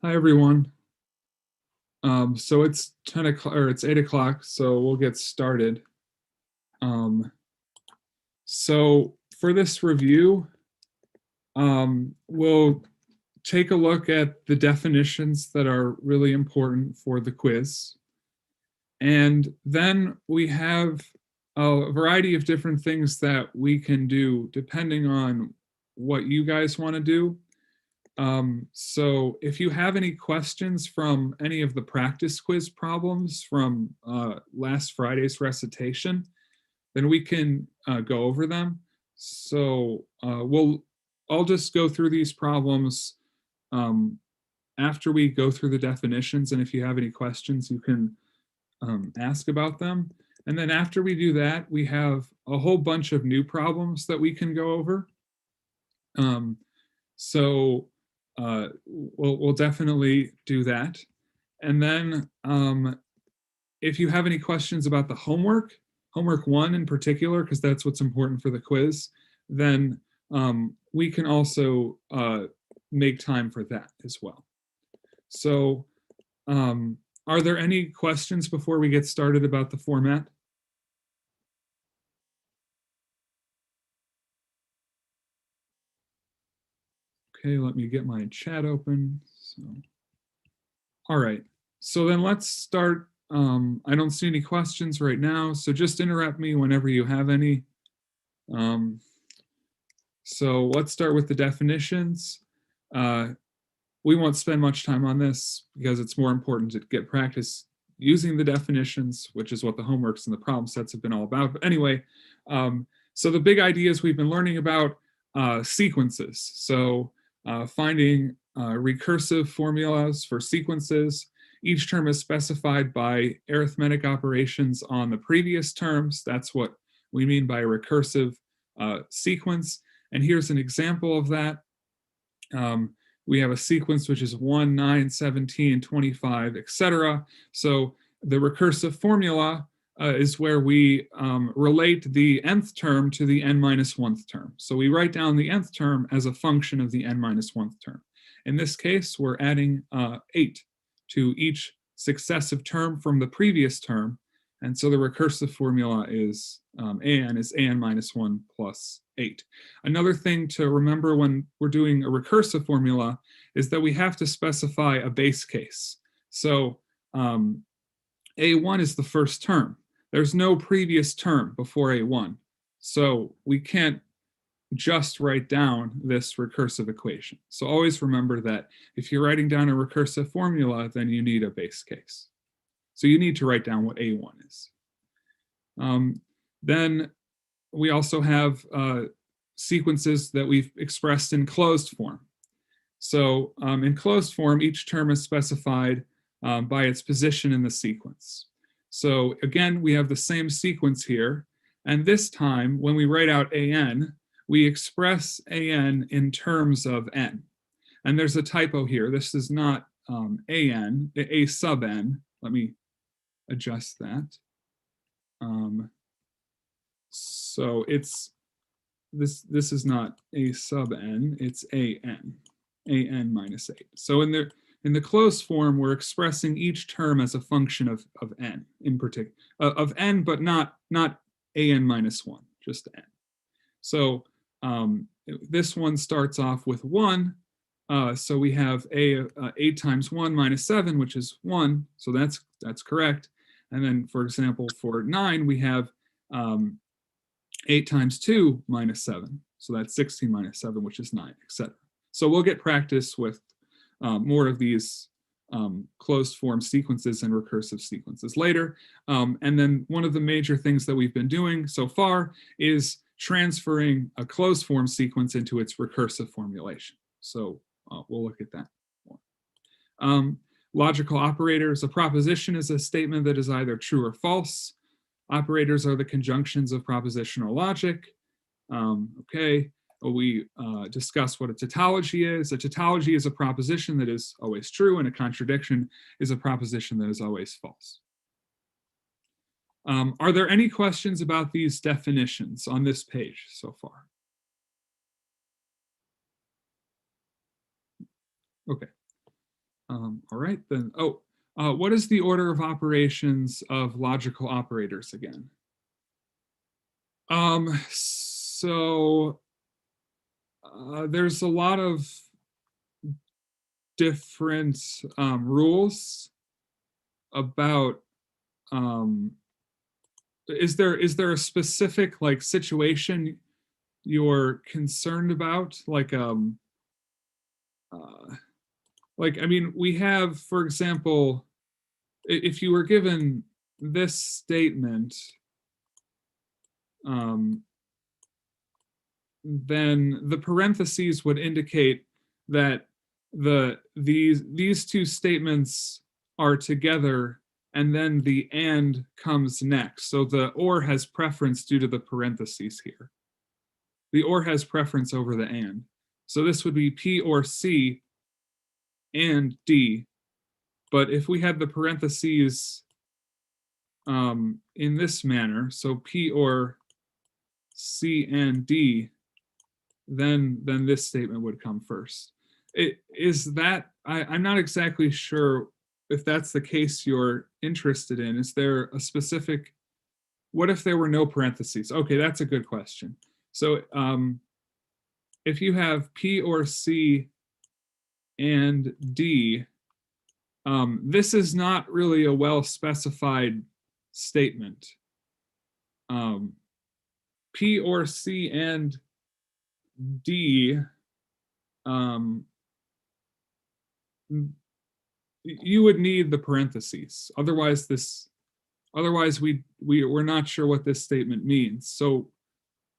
Hi everyone. So it's 10 o'clock or it's 8 o'clock, so we'll get started. So for this review, we'll take a look at the definitions that are really important for the quiz. And then we have a variety of different things that we can do depending on what you guys want to do. So if you have any questions from any of the practice quiz problems from last Friday's recitation, then we can go over them. So I'll just go through these problems after we go through the definitions, and if you have any questions, you can ask about them. And then after we do that, we have a whole bunch of new problems that we can go over. So we'll definitely do that. And then if you have any questions about the homework 1 in particular, because that's what's important for the quiz, then we can also make time for that as well. So are there any questions before we get started about the format? Okay, let me get my chat open. So, all right, so then let's start. I don't see any questions right now, so just interrupt me whenever you have any. So let's start with the definitions. We won't spend much time on this because it's more important to get practice using the definitions, which is what the homeworks and the problem sets have been all about. But anyway, so the big ideas we've been learning about sequences. So finding recursive formulas for sequences. Each term is specified by arithmetic operations on the previous terms. That's what we mean by a recursive sequence. And here's an example of that. We have a sequence which is 1, 9, 17, 25, etc. So the recursive formula is where we relate the nth term to the n-1th term. So we write down the nth term as a function of the n-1th term. In this case, we're adding 8 to each successive term from the previous term. And so the recursive formula is an is an minus 1 plus 8. Another thing to remember when we're doing a recursive formula is that we have to specify a base case. So a1 is the first term. There's no previous term before a1. So we can't just write down this recursive equation. So always remember that if you're writing down a recursive formula, then you need a base case. So you need to write down what a1 is. Then we also have sequences that we've expressed in closed form. So in closed form, each term is specified by its position in the sequence. So again, we have the same sequence here. And this time, when we write out an, we express an in terms of n. And there's a typo here. This is not an, a sub n. Let me adjust that. So it's this is not a sub n, it's an minus 8. So in the closed form, we're expressing each term as a function of n in particular, of n, but not an minus 1, just n. So this one starts off with 1. So we have 8 times 1 minus 7, which is 1. So that's correct. And then, for example, for 9, we have 8 times 2 minus 7. So that's 16 minus 7, which is 9, etc. So we'll get practice with more of these closed form sequences and recursive sequences later. And then one of the major things that we've been doing so far is transferring a closed form sequence into its recursive formulation. So we'll look at that more. Logical operators. A proposition is a statement that is either true or false. Operators are the conjunctions of propositional logic. Okay, we discuss what a tautology is. A tautology is a proposition that is always true, and a contradiction is a proposition that is always false. Are there any questions about these definitions on this page so far? Okay. All right, then. Oh, what is the order of operations of logical operators again? So there's a lot of different rules about um, is there a specific like situation you're concerned about uh, like I mean we have, for example, if you were given this statement, um, then the parentheses would indicate that these two statements are together, and then the and comes next. So the or has preference due to the parentheses here. The or has preference over the and. So this would be P or C and D. But if we had the parentheses in this manner, so P or C and D, then this statement would come first. I'm not exactly sure if that's the case you're interested in. Is there a specific, what if there were no parentheses? Okay, that's a good question. So if you have P or C and D, this is not really a well-specified statement. P or C and D, you would need the parentheses. Otherwise we're not sure what this statement means. So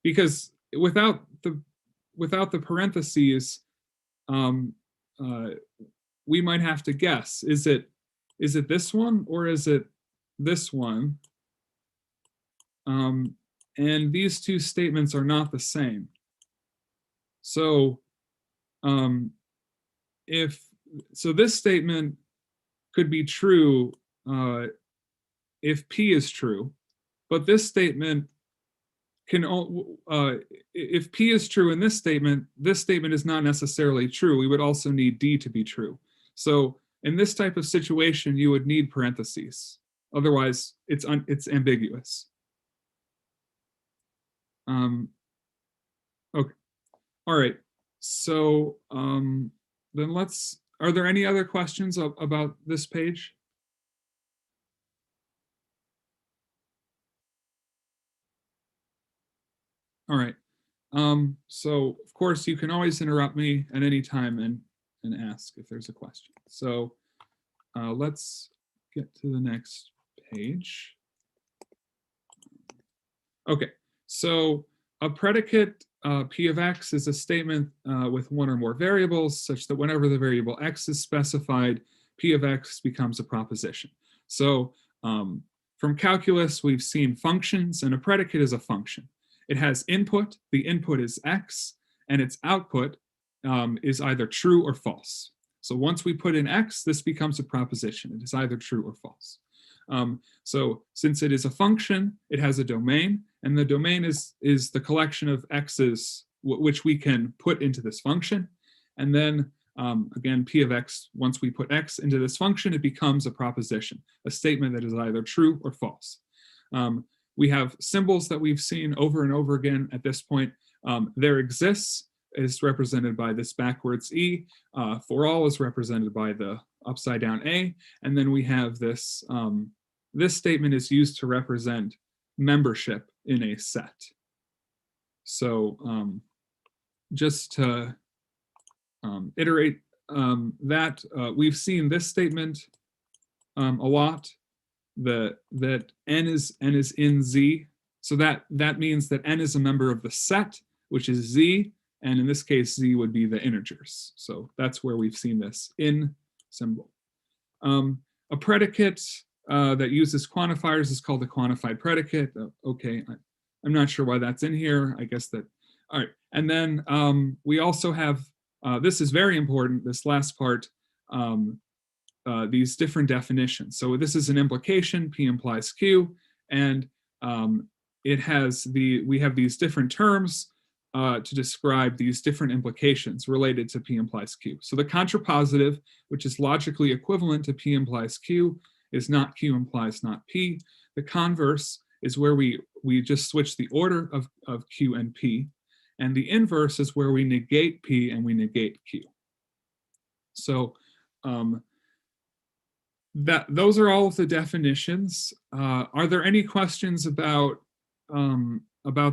because without the parentheses, we might have to guess. Is it this one or is it this one? And these two statements are not the same. So so this statement could be true if P is true, but this statement can if P is true in this statement is not necessarily true. We would also need D to be true. So in this type of situation, you would need parentheses. Otherwise, it's ambiguous. Okay. All right. So then are there any other questions about this page? All right. So of course you can always interrupt me at any time and ask if there's a question. So let's get to the next page. Okay, so a predicate P of X is a statement with one or more variables such that whenever the variable X is specified, P of X becomes a proposition. So from calculus, we've seen functions, and a predicate is a function. It has input, the input is X, and its output is either true or false. So once we put in X, this becomes a proposition. It is either true or false. So since it is a function, it has a domain, and the domain is the collection of x's which we can put into this function. And then again, P of X, once we put X into this function, it becomes a proposition, a statement that is either true or false. We have symbols that we've seen over and over again at this point. There exists is represented by this backwards E. For all is represented by the upside down A. And then we have this, this statement is used to represent membership in a set. So just to iterate that, we've seen this statement a lot, that n is in Z. So that means that n is a member of the set, which is Z, and in this case, Z would be the integers. So that's where we've seen this in symbol. A predicate that uses quantifiers is called a quantified predicate. Okay, I'm not sure why that's in here. I guess that, all right. And then we also have, this is very important, this last part, these different definitions. So this is an implication, P implies Q, and it has we have these different terms to describe these different implications related to P implies Q. So the contrapositive, which is logically equivalent to P implies Q, is not Q implies not P. The converse is where we just switch the order of Q and P. And the inverse is where we negate P and we negate Q. So those are all of the definitions. Are there any questions about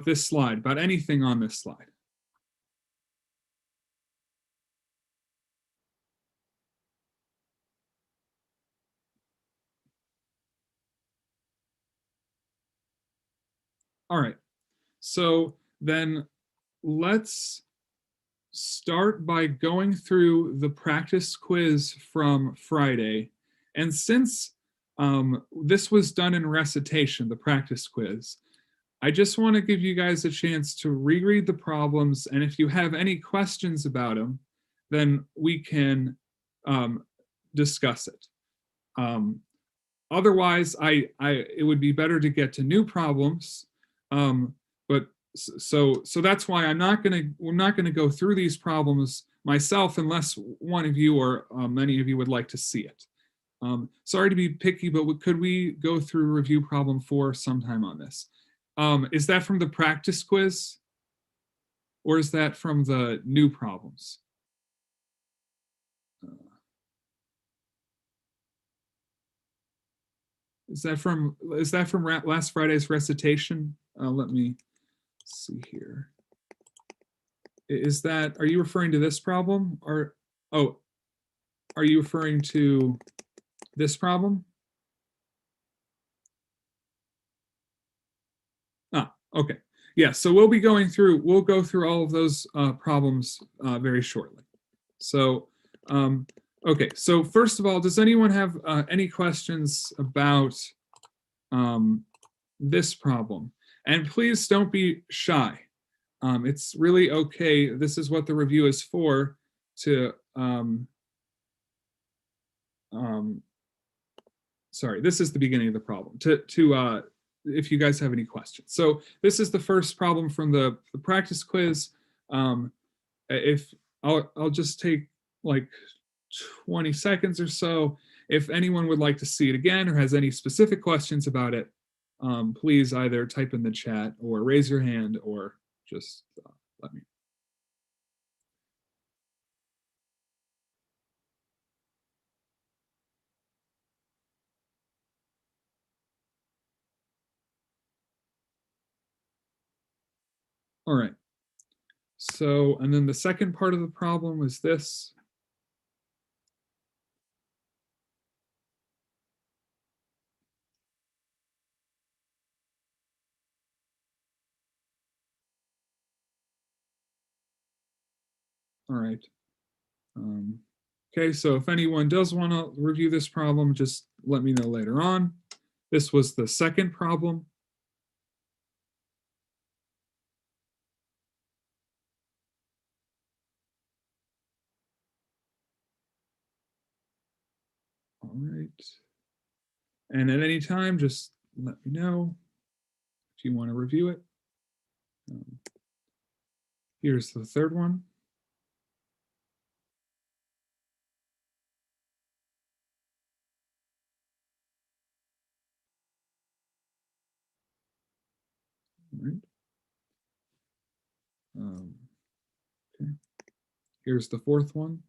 this slide, about anything on this slide? All right, so then let's start by going through the practice quiz from Friday. And since this was done in recitation, the practice quiz, I just want to give you guys a chance to reread the problems. And if you have any questions about them, then we can discuss it. Otherwise, it would be better to get to new problems. But so that's why we're not gonna go through these problems myself unless one of you or many of you would like to see it. Sorry to be picky, but could we go through review problem 4 sometime on this? Is that from the practice quiz? Or is that from the new problems? Is that from last Friday's recitation? Let me see here. Are you referring to this problem? Or, oh, are you referring to this problem? Okay. Yeah, so we'll go through all of those problems very shortly. So, okay, so first of all, does anyone have any questions about this problem? And please don't be shy. It's really okay. This is what the review is for, to, sorry, this is the beginning of the problem, if you guys have any questions. So this is the first problem from the practice quiz. If I'll just take like 20 seconds or so. If anyone would like to see it again or has any specific questions about it, please either type in the chat or raise your hand or just let me. All right. So, and then the second part of the problem is this. All right. Okay, so if anyone does want to review this problem, just let me know later on. This was the second problem. All right. And at any time, just let me know if you want to review it. Here's the third one. All right. Okay. Here's the fourth one.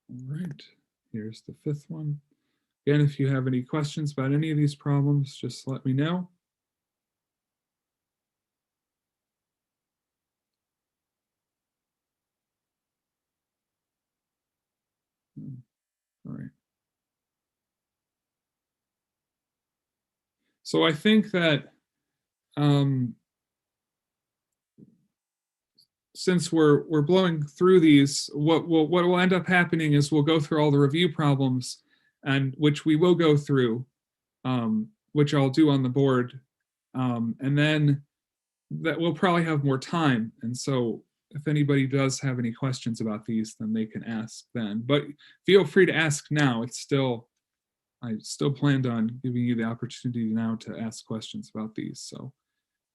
All right, here's the fifth one. Again, if you have any questions about any of these problems, just let me know. All right. So I think that since we're blowing through these, what will end up happening is we'll go through all the review problems, and which we will go through, which I'll do on the board And then that we'll probably have more time. And so if anybody does have any questions about these, then they can ask then. But feel free to ask now. I still planned on giving you the opportunity now to ask questions about these. So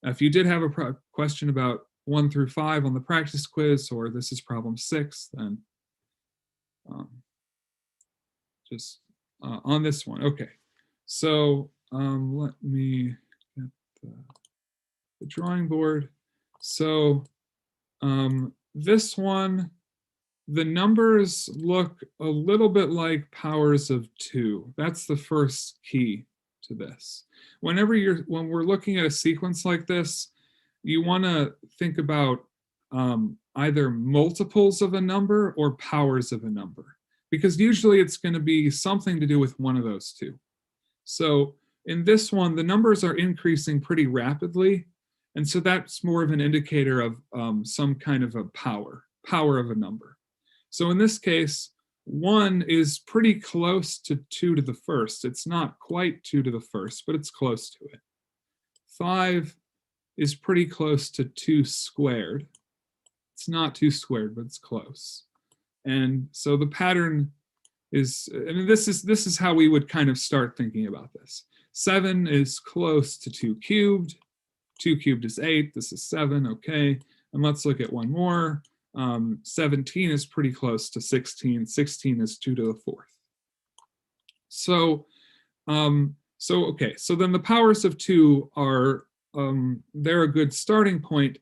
if you did have a question about 1 through 5 on the practice quiz, or this is problem 6, then just on this one. Okay, so let me get the drawing board. So this one, the numbers look a little bit like powers of 2. That's the first key to this. When we're looking at a sequence like this, you want to think about either multiples of a number or powers of a number, because usually it's going to be something to do with one of those two. So in this one, the numbers are increasing pretty rapidly, and so that's more of an indicator of some kind of a power of a number. So in this case, 1 is pretty close to 2 to the first. It's not quite 2 to the first, but it's close to it. 5 is pretty close to 2 squared. It's not 2 squared, but it's close. And so the pattern is, and this is how we would kind of start thinking about this. 7 is close to 2 cubed. 2 cubed is 8. This is 7. Okay. And let's look at one more. 17 is pretty close to 16. 16 is 2 to the 4th. So, okay. So then the powers of 2 are, they're a good starting point.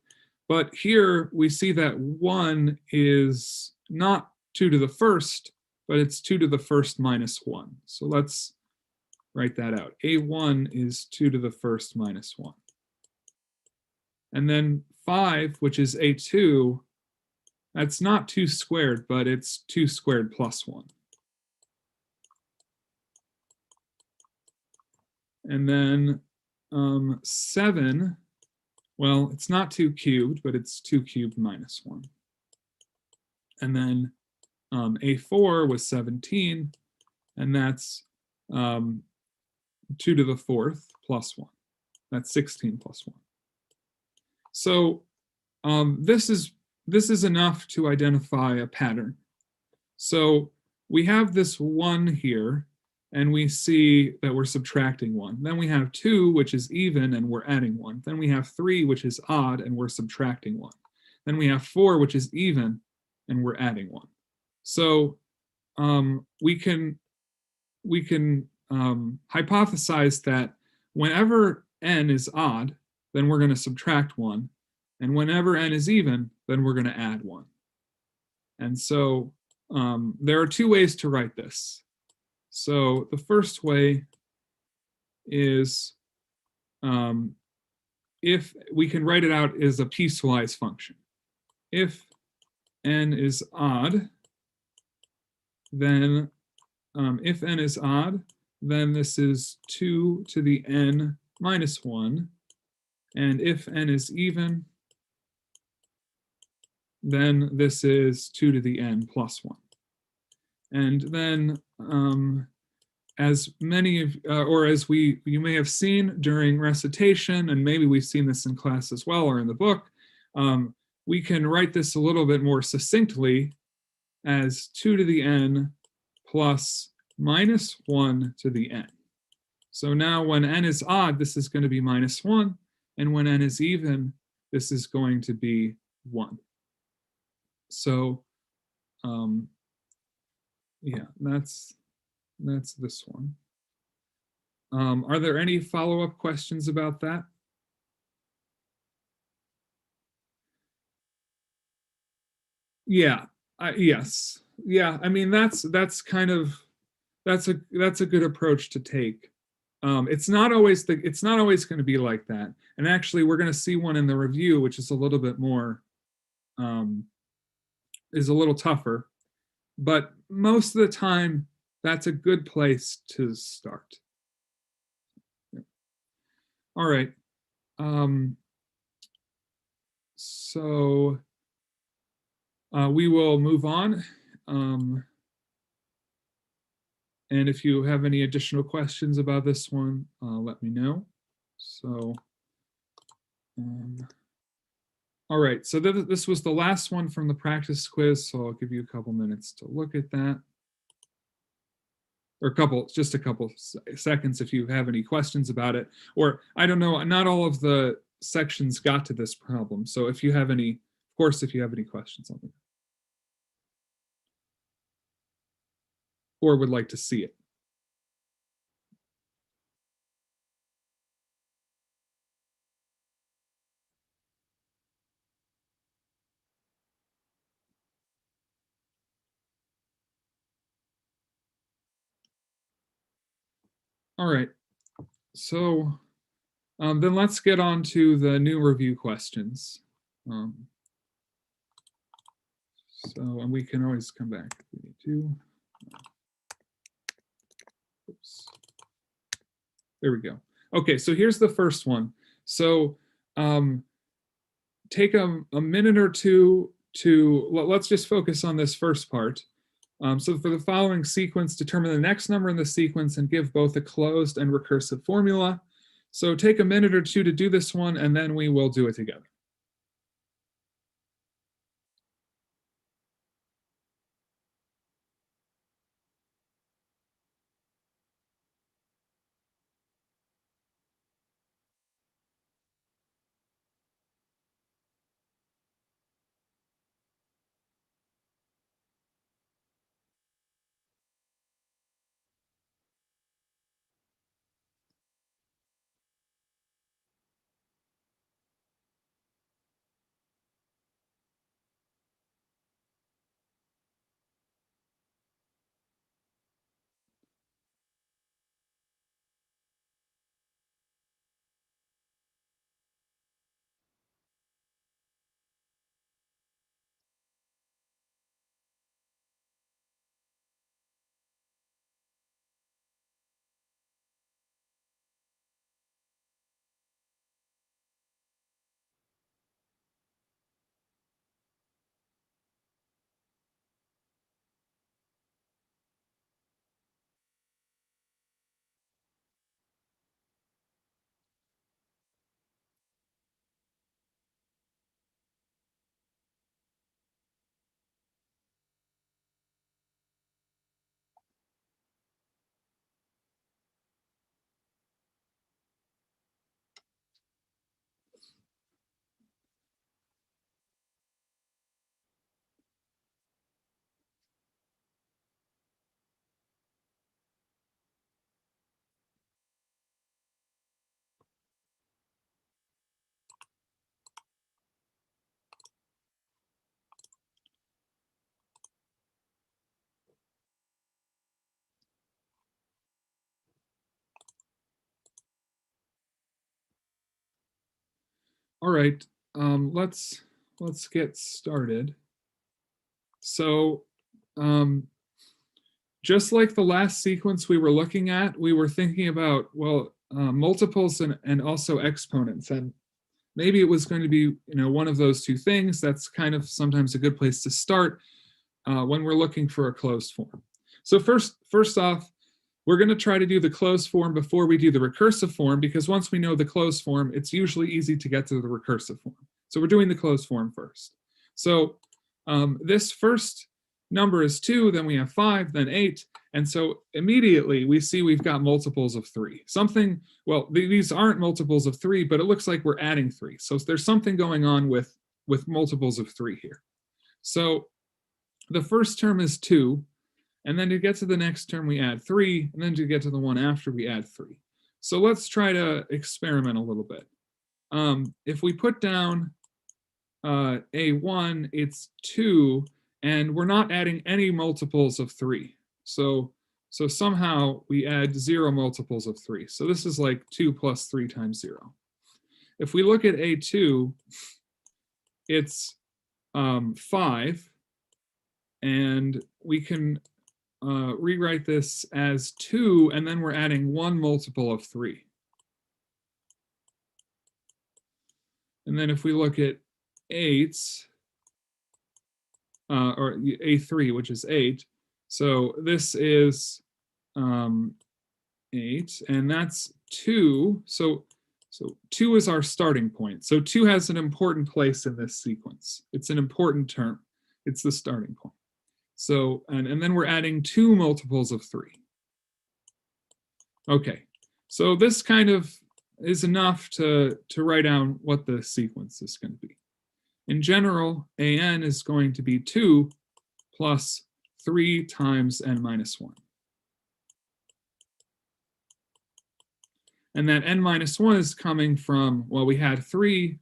But here we see that 1 is not 2 to the first, but it's 2 to the first minus 1. So let's write that out. A1 is 2 to the first minus 1. And then 5, which is A2, that's not 2 squared, but it's 2 squared plus 1. And then 7, well, it's not 2 cubed, but it's 2 cubed minus 1. And then A4 was 17, and that's 2 to the 4th plus 1. That's 16 plus 1. So this is enough to identify a pattern. So we have this 1 here, and we see that we're subtracting 1. Then we have 2, which is even, and we're adding 1. Then we have 3, which is odd, and we're subtracting 1. Then we have 4, which is even, and we're adding 1. So we can hypothesize that whenever n is odd, then we're going to subtract 1. And whenever n is even, then we're going to add 1. And so there are 2 ways to write this. So the first way is if we can write it out as a piecewise function. If n is odd, then if n is odd, then this is 2 to the n minus 1. And if n is even, then this is 2 to the n plus 1. And then as many of, or as you may have seen during recitation, and maybe we've seen this in class as well or in the book, we can write this a little bit more succinctly as 2 to the n plus minus 1 to the n. So now when n is odd, this is going to be minus 1. And when n is even, this is going to be 1. So yeah, that's this one. Are there any follow-up questions about that? Yeah, yes. Yeah, I mean that's kind of that's a good approach to take. It's not always going to be like that. And actually we're going to see one in the review which is a little bit more is a little tougher, but most of the time that's a good place to start. All right. So we will move on. And if you have any additional questions about this one, let me know. So All right, so this was the last one from the practice quiz, so I'll give you a couple minutes to look at that. Or just a couple seconds if you have any questions about it. Or I don't know, not all of the sections got to this problem. So if you have any, of course, if you have any questions on it or would like to see it. All right, so then let's get on to the new review questions. And we can always come back if we need to. Oops. There we go. Okay, so here's the first one. So take a minute or two to, let's just focus on this first part. So for the following sequence, determine the next number in the sequence and give both a closed and recursive formula. So take a minute or two to do this one, and then we will do it together. All right, let's get started. So just like the last sequence we were looking at, we were thinking about, well, multiples and also exponents. And maybe it was going to be, one of those two things. That's kind of sometimes a good place to start when we're looking for a closed form. So first off, we're going to try to do the closed form before we do the recursive form, because once we know the closed form, it's usually easy to get to the recursive form. So we're doing the closed form first. So this first number is 2, then we have 5, then 8. And so immediately we see we've got multiples of 3. These aren't multiples of 3, but it looks like we're adding 3. So there's something going on with multiples of 3 here. So the first term is 2. And then to get to the next term, we add 3. And then to get to the one after, we add 3. So let's try to experiment a little bit. If we put down A1, it's 2, and we're not adding any multiples of 3. So somehow we add 0 multiples of 3. So this is like 2 plus 3 times 0. If we look at A2, it's 5. And we can rewrite this as 2, and then we're adding 1 multiple of 3. And then if we look at 8, or A3, which is 8, so this is 8, and that's 2. So So 2 is our starting point. So 2 has an important place in this sequence. It's an important term. It's the starting point. So, and then we're adding 2 multiples of 3. Okay, so this kind of is enough to write down what the sequence is going to be. In general, an is going to be 2 plus 3 times n minus 1. And that n minus 1 is coming from, well, we had 3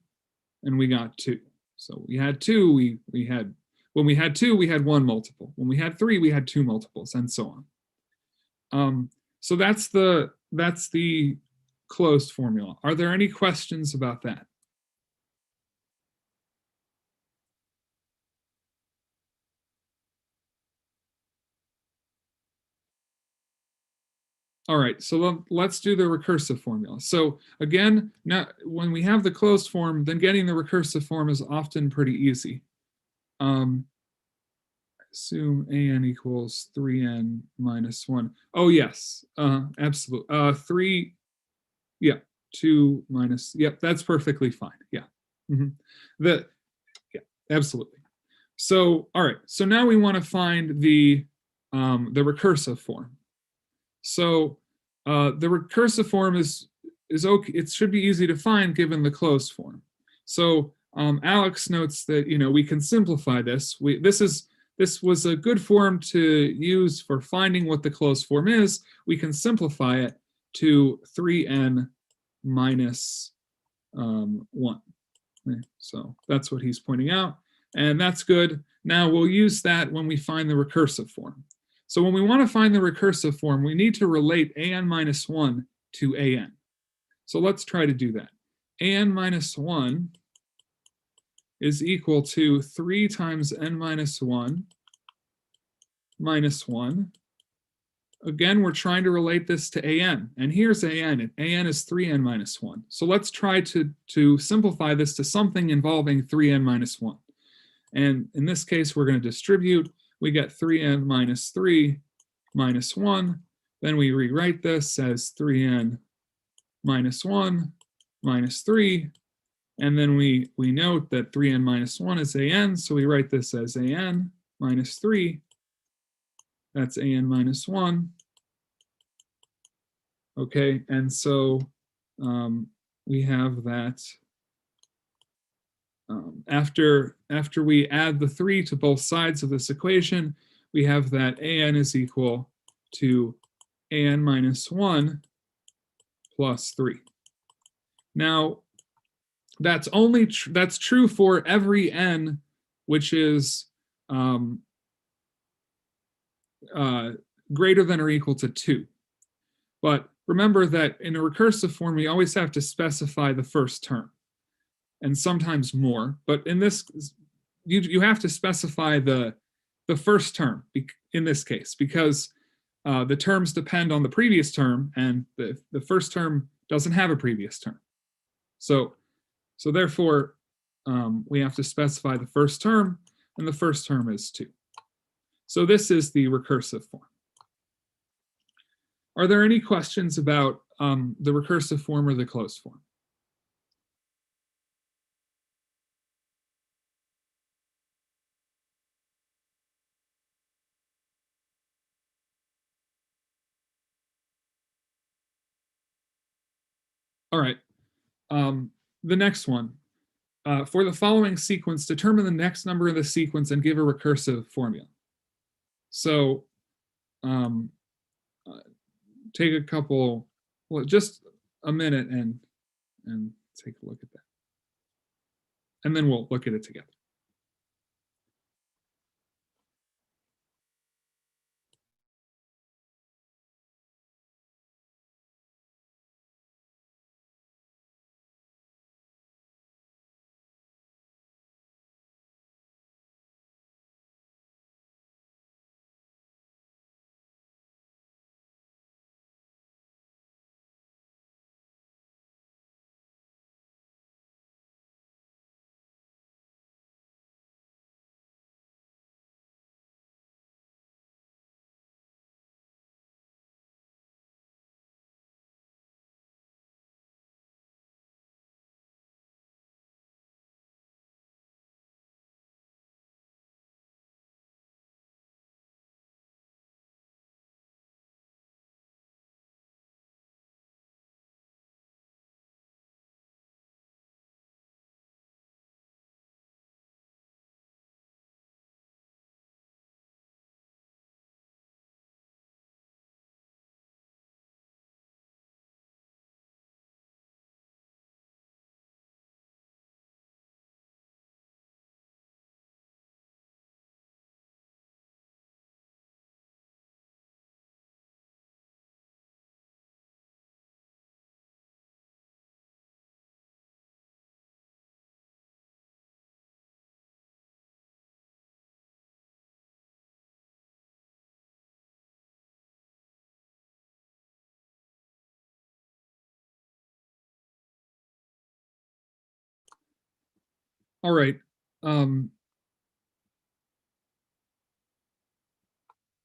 and we got 2. So we had 2, we had, when we had 2, we had 1 multiple. When we had 3, we had 2 multiples, and so on. So that's the closed formula. Are there any questions about that? All right, so let's do the recursive formula. So again, now when we have the closed form, then getting the recursive form is often pretty easy. Assume an equals 3n minus 1. Oh, yes, absolutely. 3, yeah, 2 minus, yep, that's perfectly fine. Yeah. Yeah, absolutely. So, all right, so now we want to find the recursive form. So the recursive form is okay. It should be easy to find given the closed form. So Alex notes that we can simplify this. This was a good form to use for finding what the closed form is. We can simplify it to 3n minus 1. Okay, so that's what he's pointing out, and that's good. Now we'll use that when we find the recursive form. So when we want to find the recursive form, we need to relate an minus 1 to an. So let's try to do that. An minus 1 is equal to 3 times n minus 1 minus 1. Again, we're trying to relate this to an, and here's an. An is 3n minus 1. So let's try to simplify this to something involving 3n minus 1. And in this case, we're going to distribute. We get 3n minus 3 minus 1. Then we rewrite this as 3n minus 1 minus 3. And then we note that 3n minus 1 is an, so we write this as an minus 3. That's an minus 1. Okay, and so we have that after we add the 3 to both sides of this equation, we have that an is equal to an minus 1 plus 3. Now, that's true for every n which is greater than or equal to 2. But remember that in a recursive form, we always have to specify the first term, and sometimes more. But in this, you have to specify the first term in this case, because the terms depend on the previous term, and the first term doesn't have a previous term. So therefore, we have to specify the first term, and the first term is 2. So this is the recursive form. Are there any questions about the recursive form or the closed form? All right. The next one. For the following sequence, determine the next number of the sequence and give a recursive formula. So take a couple, well, just a minute and take a look at that. And then we'll look at it together. All right.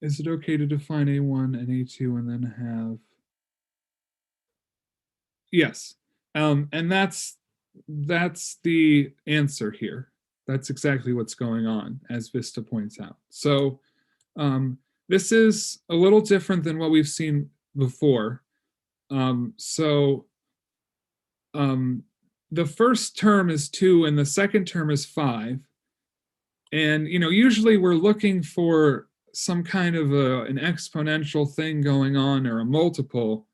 Is it okay to define A1 and A2 and then have, yes. And that's the answer here. That's exactly what's going on, as Vista points out. So this is a little different than what we've seen before. So the first term is 2 and the second term is 5. And usually we're looking for some kind of an exponential thing going on or a multiple,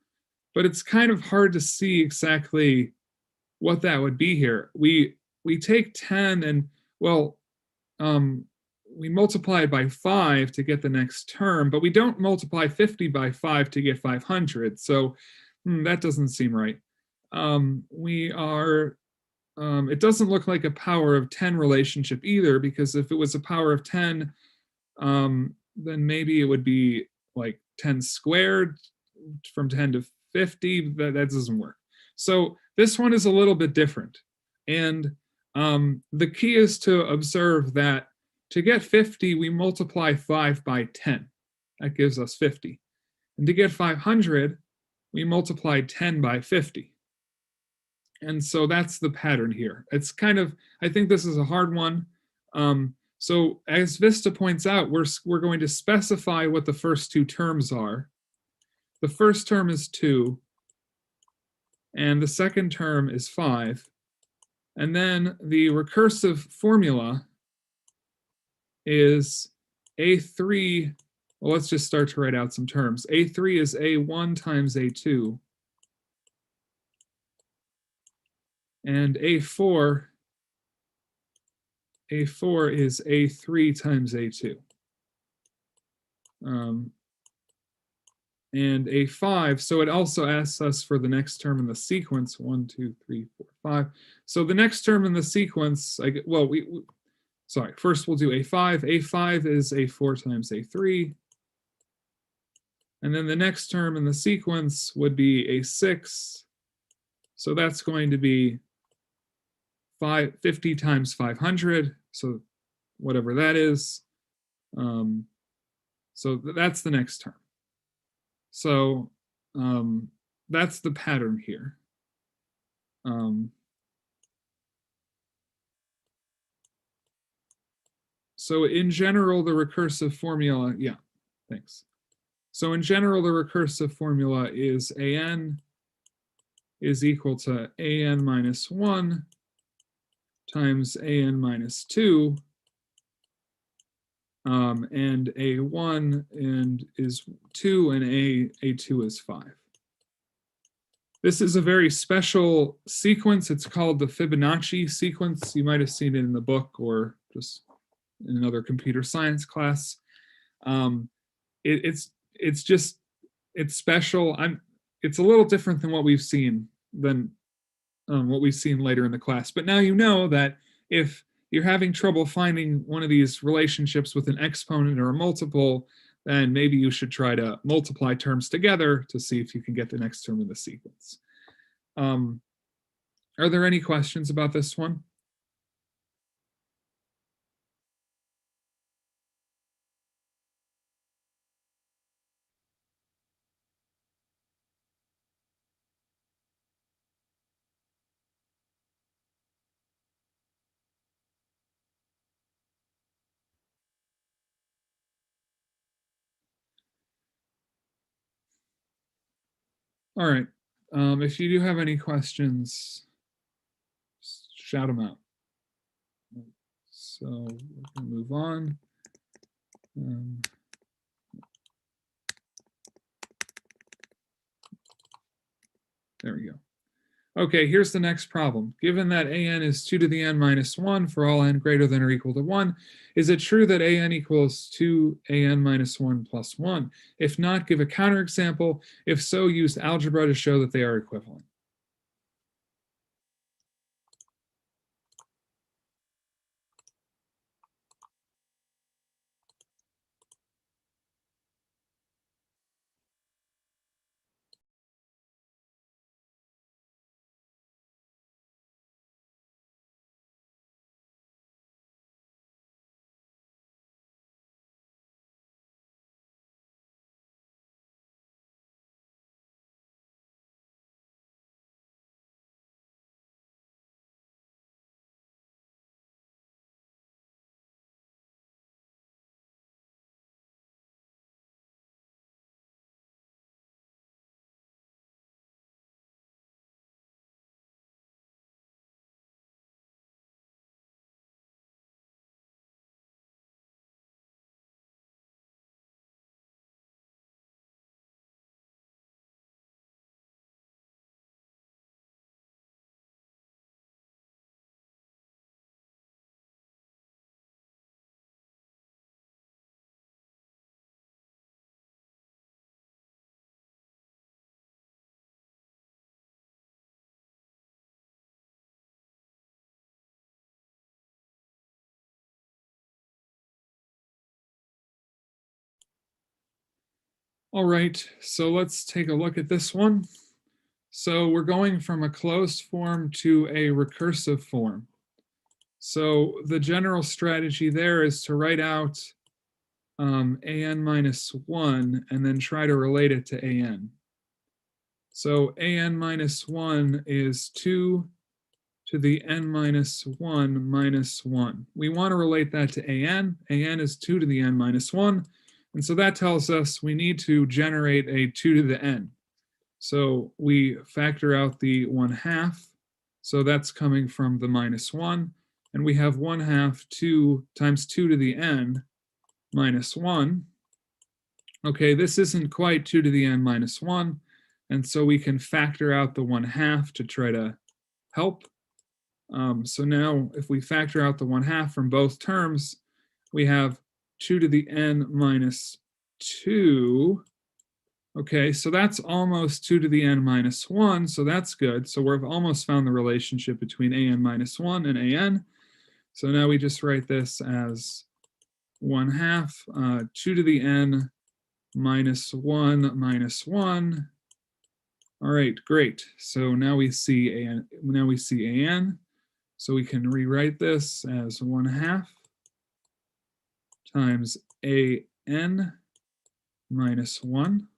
but it's kind of hard to see exactly what that would be here. We take 10 and, well, um, we multiply it by 5 to get the next term, but we don't multiply 50 by 5 to get 500. So that doesn't seem right. It doesn't look like a power of 10 relationship either, because if it was a power of 10, then maybe it would be like 10 squared from 10 to 50. That doesn't work. So this one is a little bit different. And the key is to observe that to get 50, we multiply 5 by 10. That gives us 50. And to get 500, we multiply 10 by 50. And so that's the pattern here. It's kind of, I think this is a hard one. So as Vista points out, we're going to specify what the first two terms are. The first term is 2, and the second term is 5. And then the recursive formula is A3. Well, let's just start to write out some terms. A3 is A1 times A2. And A4 is A3 times A2. And A5, so it also asks us for the next term in the sequence, 1, 2, 3, 4, 5. So the next term in the sequence, first we'll do A5. A5 is A4 times A3. And then the next term in the sequence would be A6. So that's going to be 50 times 500, so whatever that is. So that's the next term. So that's the pattern here. So in general, the recursive formula, yeah, thanks. So in general, the recursive formula is an is equal to an minus 1 times an minus 2, and a1 is 2, and a2 is 5. This is a very special sequence. It's called the Fibonacci sequence. You might have seen it in the book or just in another computer science class. It's special. It's a little different than what we've seen later in the class. But now you know that if you're having trouble finding one of these relationships with an exponent or a multiple, then maybe you should try to multiply terms together to see if you can get the next term in the sequence. Are there any questions about this one? All right. If you do have any questions, shout them out. So we're going to move on. There we go. Okay, here's the next problem. Given that an is 2 to the n minus 1 for all n greater than or equal to 1, is it true that an equals 2an minus 1 plus 1? If not, give a counterexample. If so, use algebra to show that they are equivalent. All right, so let's take a look at this one. So we're going from a closed form to a recursive form. So the general strategy there is to write out an minus 1 and then try to relate it to an. So an minus 1 is 2 to the n minus 1 minus 1. We want to relate that to an. An is 2 to the n minus 1. And so that tells us we need to generate a 2 to the n. So we factor out the 1/2. So that's coming from the minus 1. And we have 1/2 2 times 2 to the n minus 1. Okay, this isn't quite 2 to the n minus 1. And so we can factor out the 1/2 to try to help. So now if we factor out the 1/2 from both terms, we have 2 to the n minus 2. Okay, so that's almost 2 to the n minus 1, so that's good. So we've almost found the relationship between an minus 1 and an. So now we just write this as 1/2, 2 to the n minus 1 minus 1. All right, great. So now we see an. So we can rewrite this as 1/2 times an minus 1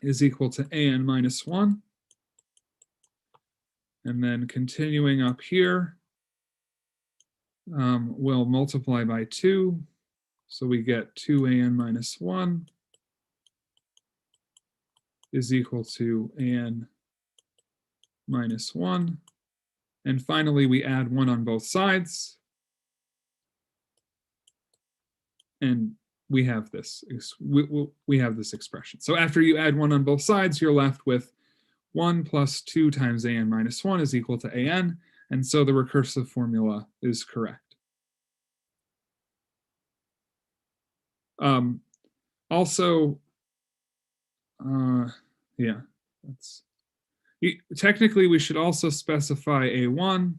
is equal to an minus 1. And then continuing up here, we'll multiply by 2. So we get 2an minus 1 is equal to an minus 1. And finally, we add 1 on both sides. And we have this expression. So after you add 1 on both sides, you're left with 1 plus 2 times an minus 1 is equal to an. And so the recursive formula is correct. Also, yeah, technically we should also specify a1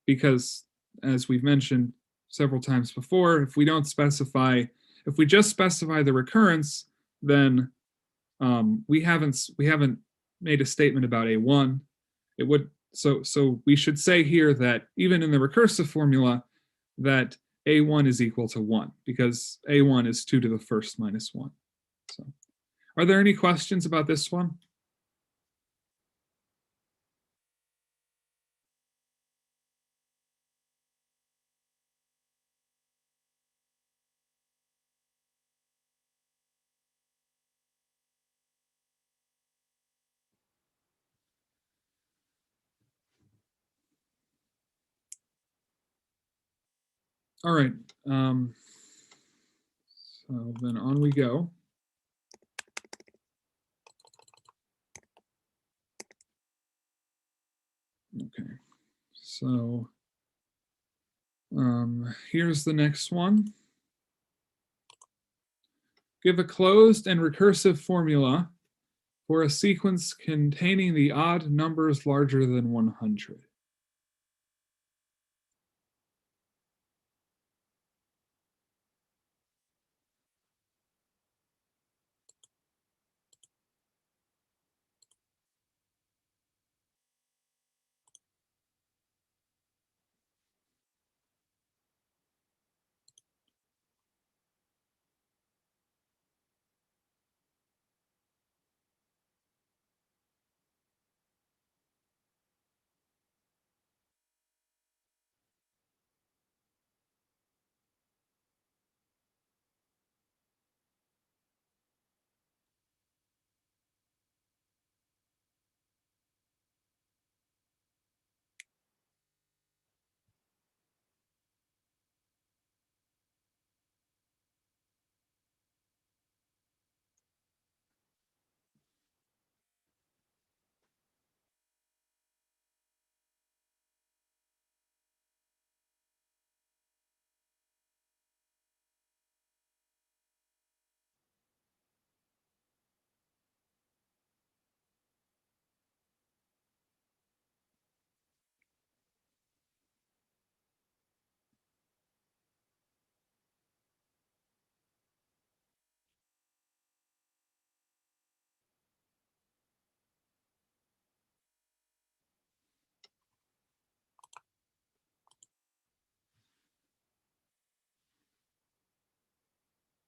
because, as we've mentioned several times before, if we just specify the recurrence, then we haven't made a statement about a1. So we should say here that even in the recursive formula that a1 is equal to 1 because a1 is 2 to the first minus 1. So are there any questions about this one? All right. So then on we go. Okay. So here's the next one. Give a closed and recursive formula for a sequence containing the odd numbers larger than 100.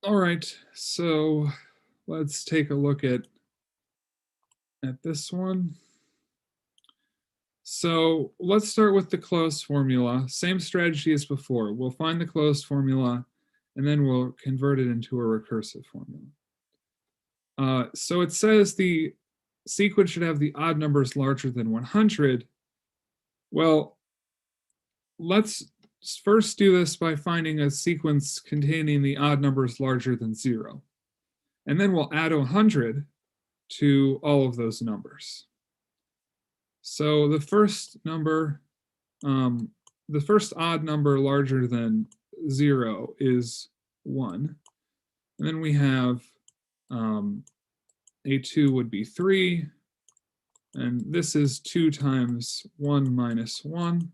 All right, so let's take a look at this one. So let's start with the closed formula. Same strategy as before. We'll find the closed formula, and then we'll convert it into a recursive formula. So it says the sequence should have the odd numbers larger than 100. Well, let's first do this by finding a sequence containing the odd numbers larger than 0. And then we'll add 100 to all of those numbers. So the first number, the first odd number larger than 0 is 1. And then we have A2 would be 3. And this is 2 times 1 minus 1.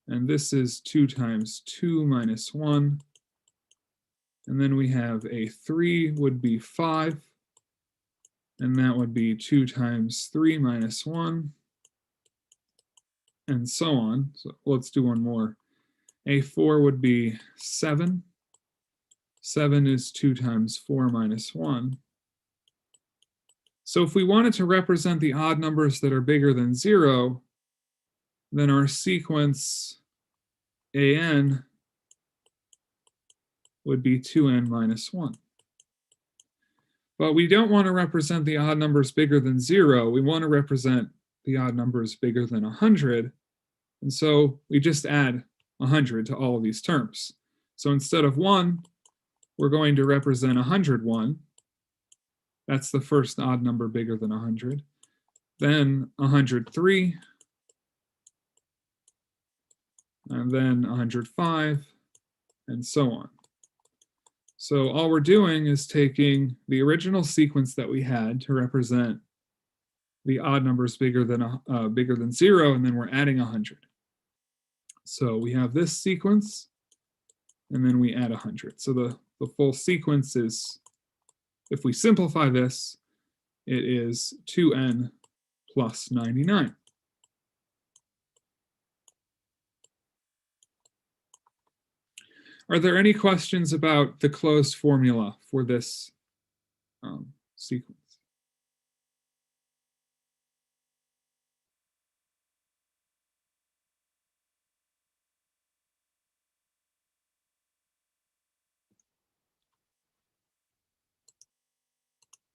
And this is 2 times 2 minus 1. And then we have A3 would be 5. And that would be 2 times 3 minus 1. And so on. So let's do one more. A4 would be 7. 7 is 2 times 4 minus 1. So if we wanted to represent the odd numbers that are bigger than 0, then our sequence AN would be 2n minus 1. But we don't want to represent the odd numbers bigger than 0. We want to represent the odd numbers bigger than 100. And so we just add 100 to all of these terms. So instead of 1, we're going to represent 101. That's the first odd number bigger than 100. Then 103. And then 105, and so on. So all we're doing is taking the original sequence that we had to represent the odd numbers bigger than 0, and then we're adding 100. So we have this sequence, and then we add 100. So the full sequence is, if we simplify this, it is 2n plus 99. Are there any questions about the closed formula for this sequence?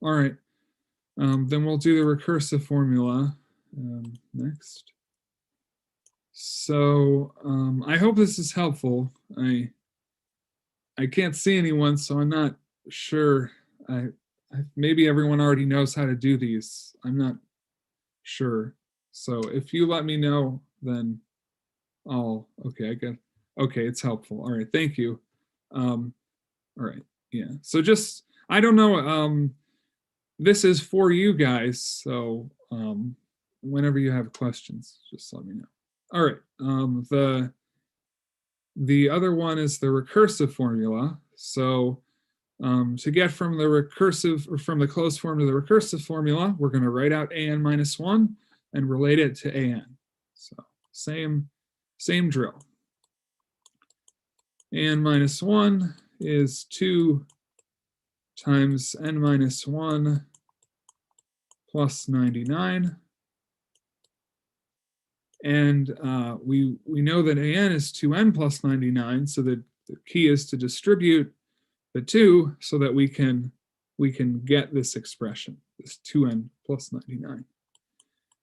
All right, then we'll do the recursive formula next. So I hope this is helpful. I can't see anyone, so I'm not sure. Maybe everyone already knows how to do these. I'm not sure. So if you let me know, then okay, okay, it's helpful. All right, thank you. All right, yeah. So just, I don't know, this is for you guys, so whenever you have questions, just let me know. All right, the other one is the recursive formula. So to get from the recursive, or from the closed form to the recursive formula, we're going to write out an minus 1 and relate it to an. So same drill. An minus 1 is 2 times n minus 1 plus 99. And we know that an is 2n plus 99, so the key is to distribute the 2 so that we can get this expression, this 2n plus 99.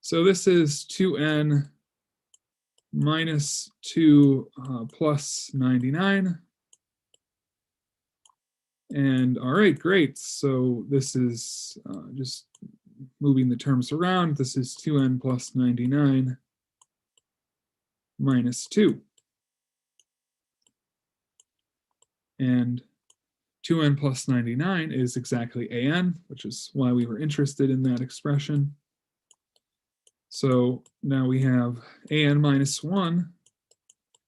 So this is 2n minus 2 plus 99. And all right, great. So this is just moving the terms around. This is 2n plus 99 minus 2. And 2n plus 99 is exactly an, which is why we were interested in that expression. So now we have an minus 1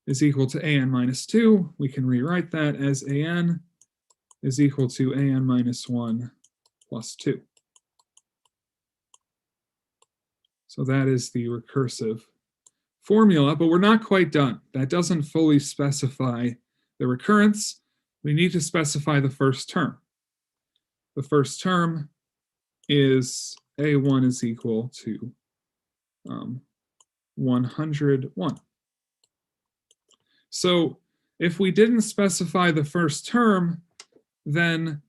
is equal to an minus 2. We can rewrite that as an is equal to an minus 1 plus 2. So that is the recursive formula, but we're not quite done. That doesn't fully specify the recurrence. we need to specify the first term. The first term is A1 is equal to 101. So if we didn't specify the first term, then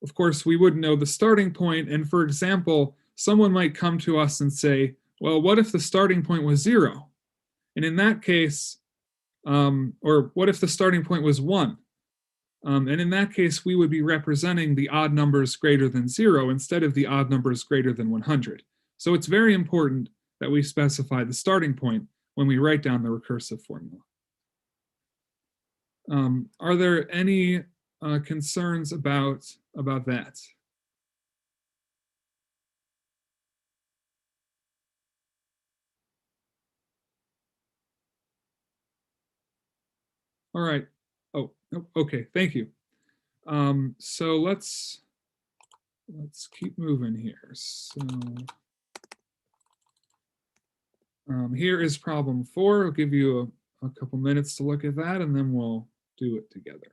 of course, we wouldn't know the starting point. And for example, someone might come to us and say, well, what if the starting point was 0? And in that case, or what if the starting point was 1? And in that case, we would be representing the odd numbers greater than 0 instead of the odd numbers greater than 100. So it's very important that we specify the starting point when we write down the recursive formula. Are there any concerns about that? All right. Oh, okay. Thank you. So let's keep moving here. So here is problem 4. I'll give you a couple minutes to look at that, and then we'll do it together.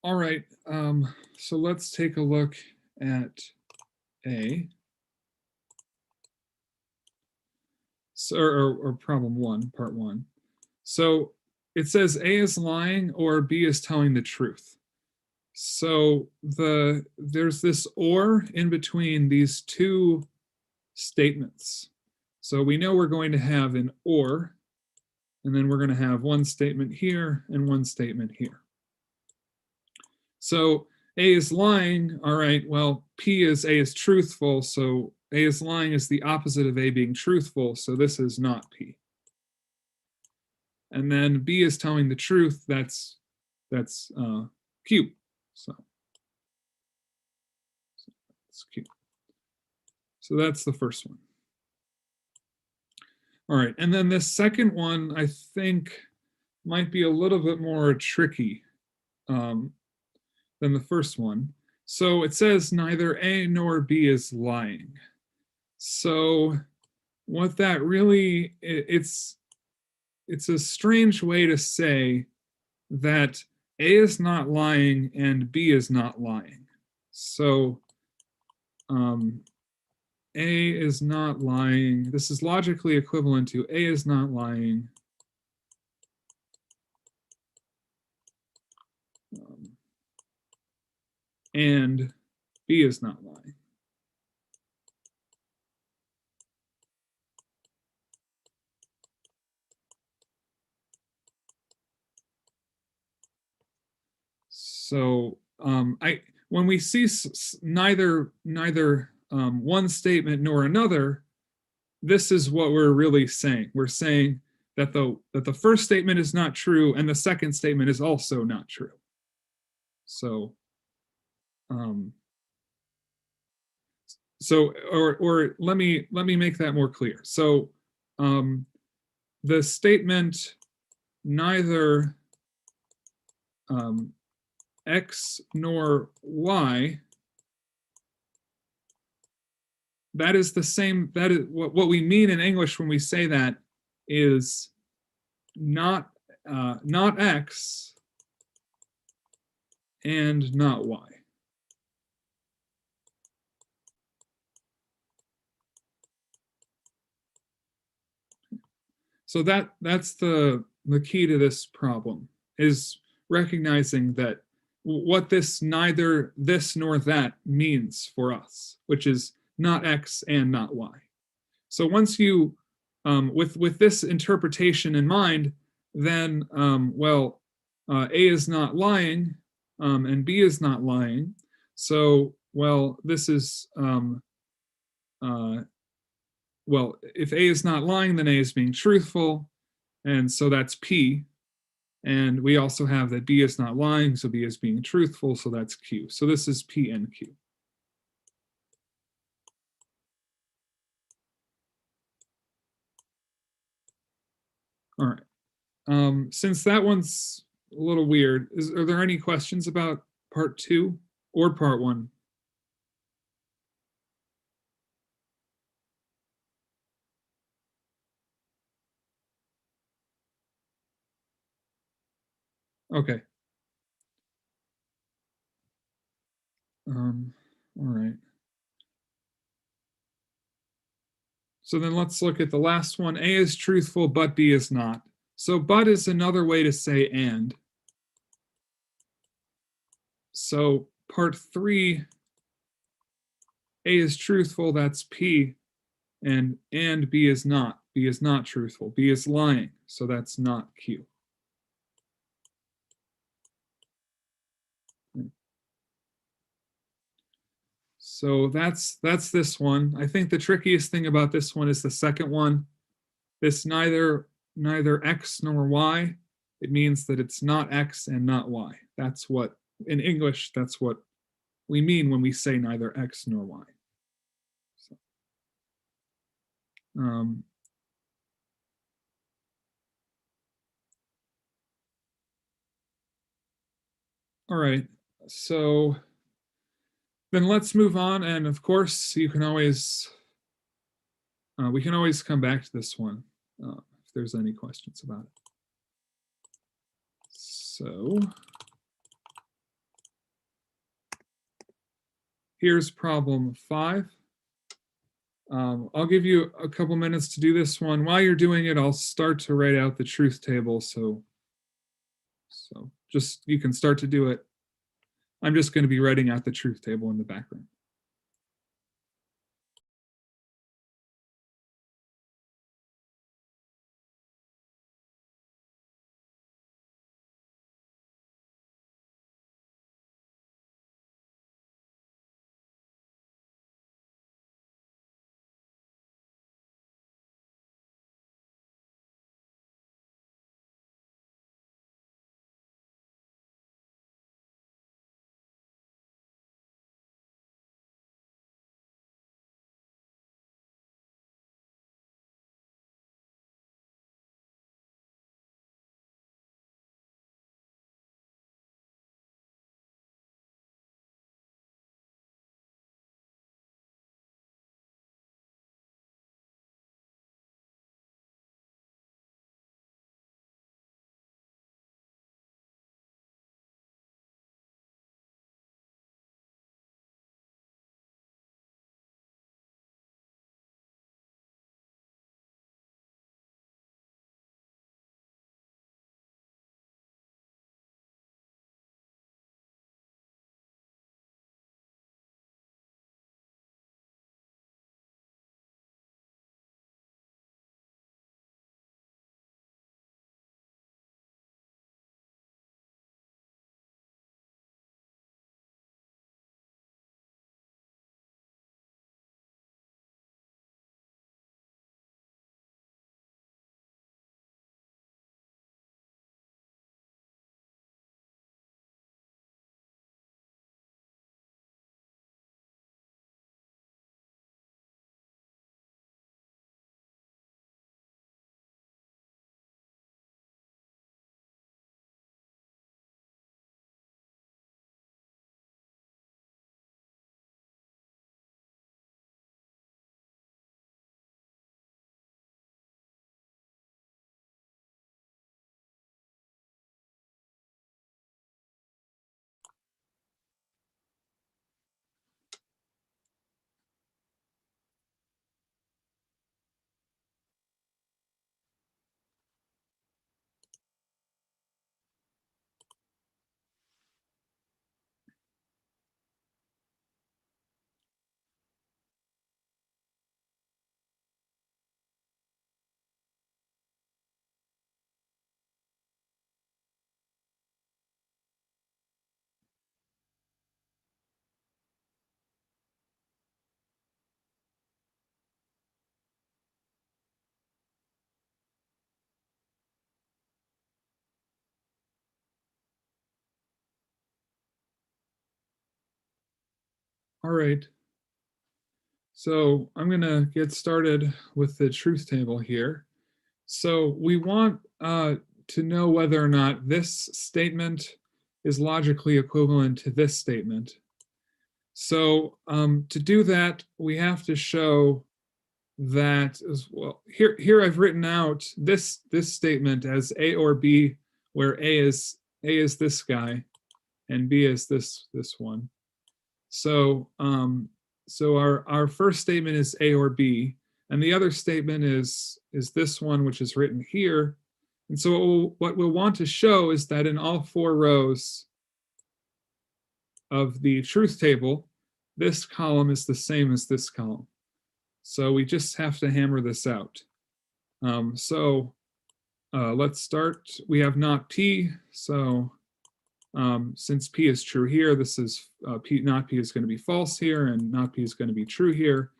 All right, so let's take a look at A. So, or problem 1, part 1. So it says A is lying or B is telling the truth. So there's this or in between these two statements. So we know we're going to have an or, and then we're going to have one statement here and one statement here. So A is lying, all right, well, P is A is truthful, so A is lying is the opposite of A being truthful, so this is not P. And then B is telling the truth, that's Q. So it's Q. So that's the first one. All right, and then this second one, I think, might be a little bit more tricky than the first one. So it says neither A nor B is lying. So what that really, it's a strange way to say that A is not lying and B is not lying. So A is not lying. This is logically equivalent to A is not lying. And B is not lying. So when we see neither one statement nor another, this is what we're really saying. We're saying that the first statement is not true and the second statement is also not true. So um, or let me make that more clear. So the statement neither x nor y, that is the same, that is what we mean in English when we say that is not x and not y. So that's the key to this problem, is recognizing that what this neither this nor that means for us, which is not x and not y. So once you with this interpretation in mind, then well, A is not lying and B is not lying. So well, this is well, if A is not lying, then A is being truthful, and so that's P. And we also have that B is not lying, so B is being truthful, so that's Q. So this is P and Q. All right. Since that one's a little weird, are there any questions about part 2 or part 1? Okay. All right. So then let's look at the last one. A is truthful, but B is not. So but is another way to say and. So part 3, A is truthful, that's P, and B is not. B is not truthful. B is lying, so that's not Q. So that's this one. I think the trickiest thing about this one is the second one. This neither x nor y. It means that it's not x and not y. That's what in English, that's what we mean when we say neither x nor y. So, all right. So then let's move on. And of course, you can always we can always come back to this one if there's any questions about it. So here's problem 5. I'll give you a couple minutes to do this one. While you're doing it, I'll start to write out the truth table. So just you can start to do it. I'm just going to be writing out the truth table in the background. All right. So I'm going to get started with the truth table here. So we want to know whether or not this statement is logically equivalent to this statement. So to do that, we have to show that as well. Here I've written out this statement as A or B, where A is this guy, and B is this one. So so our first statement is A or B, and the other statement is this one, which is written here. And so what we'll want to show is that in all 4 rows of the truth table, this column is the same as this column. So we just have to hammer this out. Let's start. We have not P, so since P is true here, this is P, not P is going to be false here, and not P is going to be true here.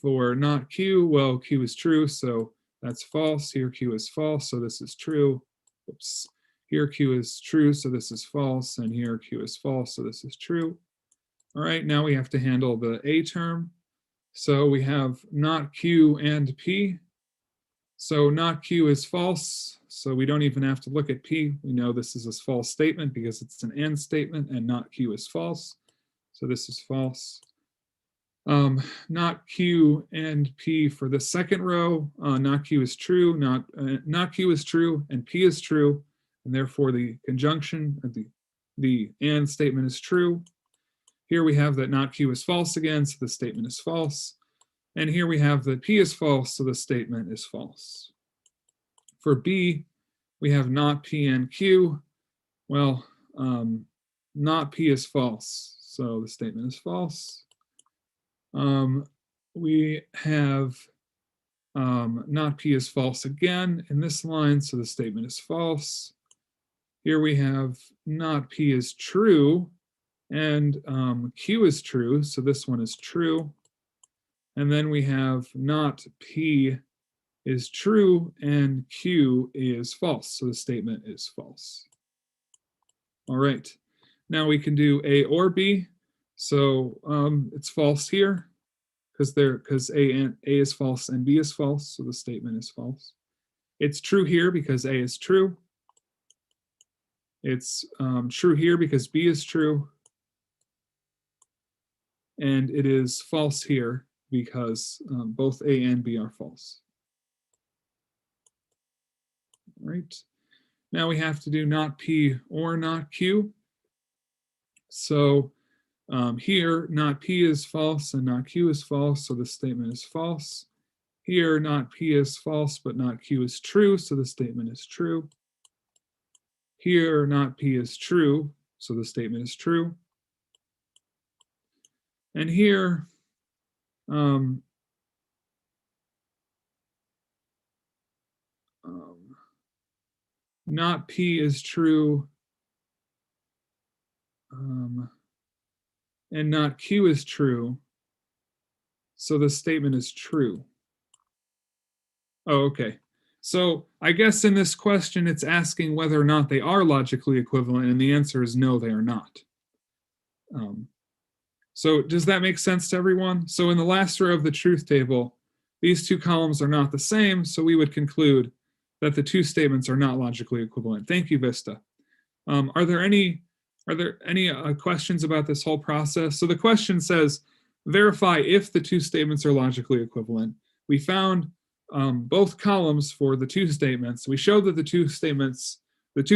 For not Q, well, Q is true, so that's false. Here Q is false, so this is true. Oops. Here Q is true, so this is false, and here Q is false, so this is true. All right, now we have to handle the A term. So we have not Q and P. So not Q is false, so we don't even have to look at P. We know this is a false statement because it's an and statement, and not Q is false. So this is false. Not Q and P for the second row. Not Q is true, not Q is true, and P is true, and therefore the conjunction of the and statement is true. Here we have that not Q is false again, so the statement is false. And here we have that P is false, so the statement is false. For B, we have not P and Q. Well, not P is false, so the statement is false. We have not P is false again in this line, so the statement is false. Here we have not P is true, and Q is true, so this one is true. And then we have not P is true and Q is false, so the statement is false. All right, now we can do A or B. So it's false here because A is false and B is false, so the statement is false. It's true here because A is true. It's true here because B is true. And it is false here because both A and B are false. All right. Now we have to do not P or not Q. So here, not P is false and not Q is false, so the statement is false. Here, not P is false, but not Q is true, so the statement is true. Here, not P is true, so the statement is true. And here, not P is true, and not Q is true, so the statement is true. Oh, okay. So I guess in this question, it's asking whether or not they are logically equivalent, and the answer is no, they are not. So does that make sense to everyone? So in the last row of the truth table, these 2 columns are not the same, so we would conclude that the 2 statements are not logically equivalent. Thank you, Vista. Are there any questions about this whole process? So the question says, verify if the 2 statements are logically equivalent. We found both columns for the 2 statements. We showed that the 2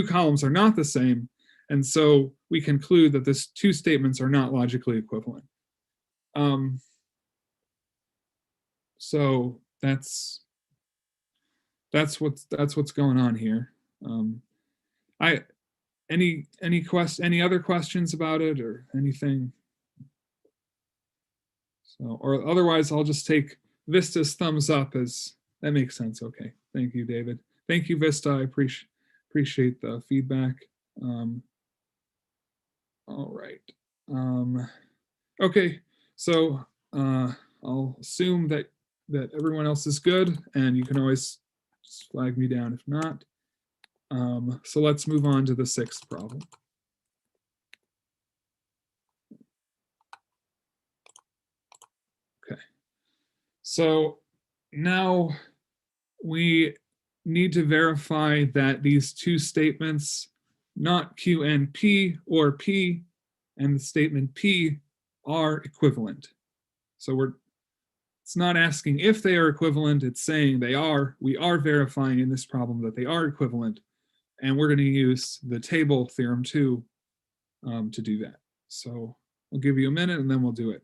columns are not the same, and so we conclude that these 2 statements are not logically equivalent. So that's what's going on here. Any other questions about it or anything? So, or otherwise, I'll just take Vista's thumbs up as that makes sense. Okay, thank you, David. Thank you, Vista. I appreciate the feedback. All right. Okay, so I'll assume that everyone else is good, and you can always flag me down if not. So let's move on to the 6th problem. So now we need to verify that these two statements, not Q and P, or P and the statement P, are equivalent. So it's not asking if they are equivalent, it's saying they are. We are verifying in this problem that they are equivalent, and we're going to use the table theorem 2 to do that. So I'll give you a minute and then we'll do it.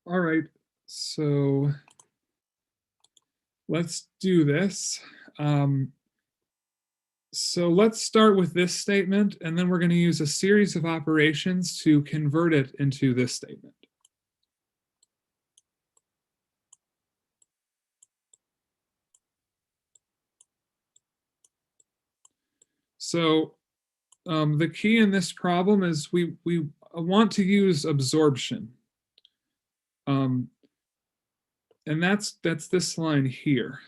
All right, so let's do this. So let's start with this statement, and then we're going to use a series of operations to convert it into this statement. So the key in this problem is we want to use absorption. And that's this line here.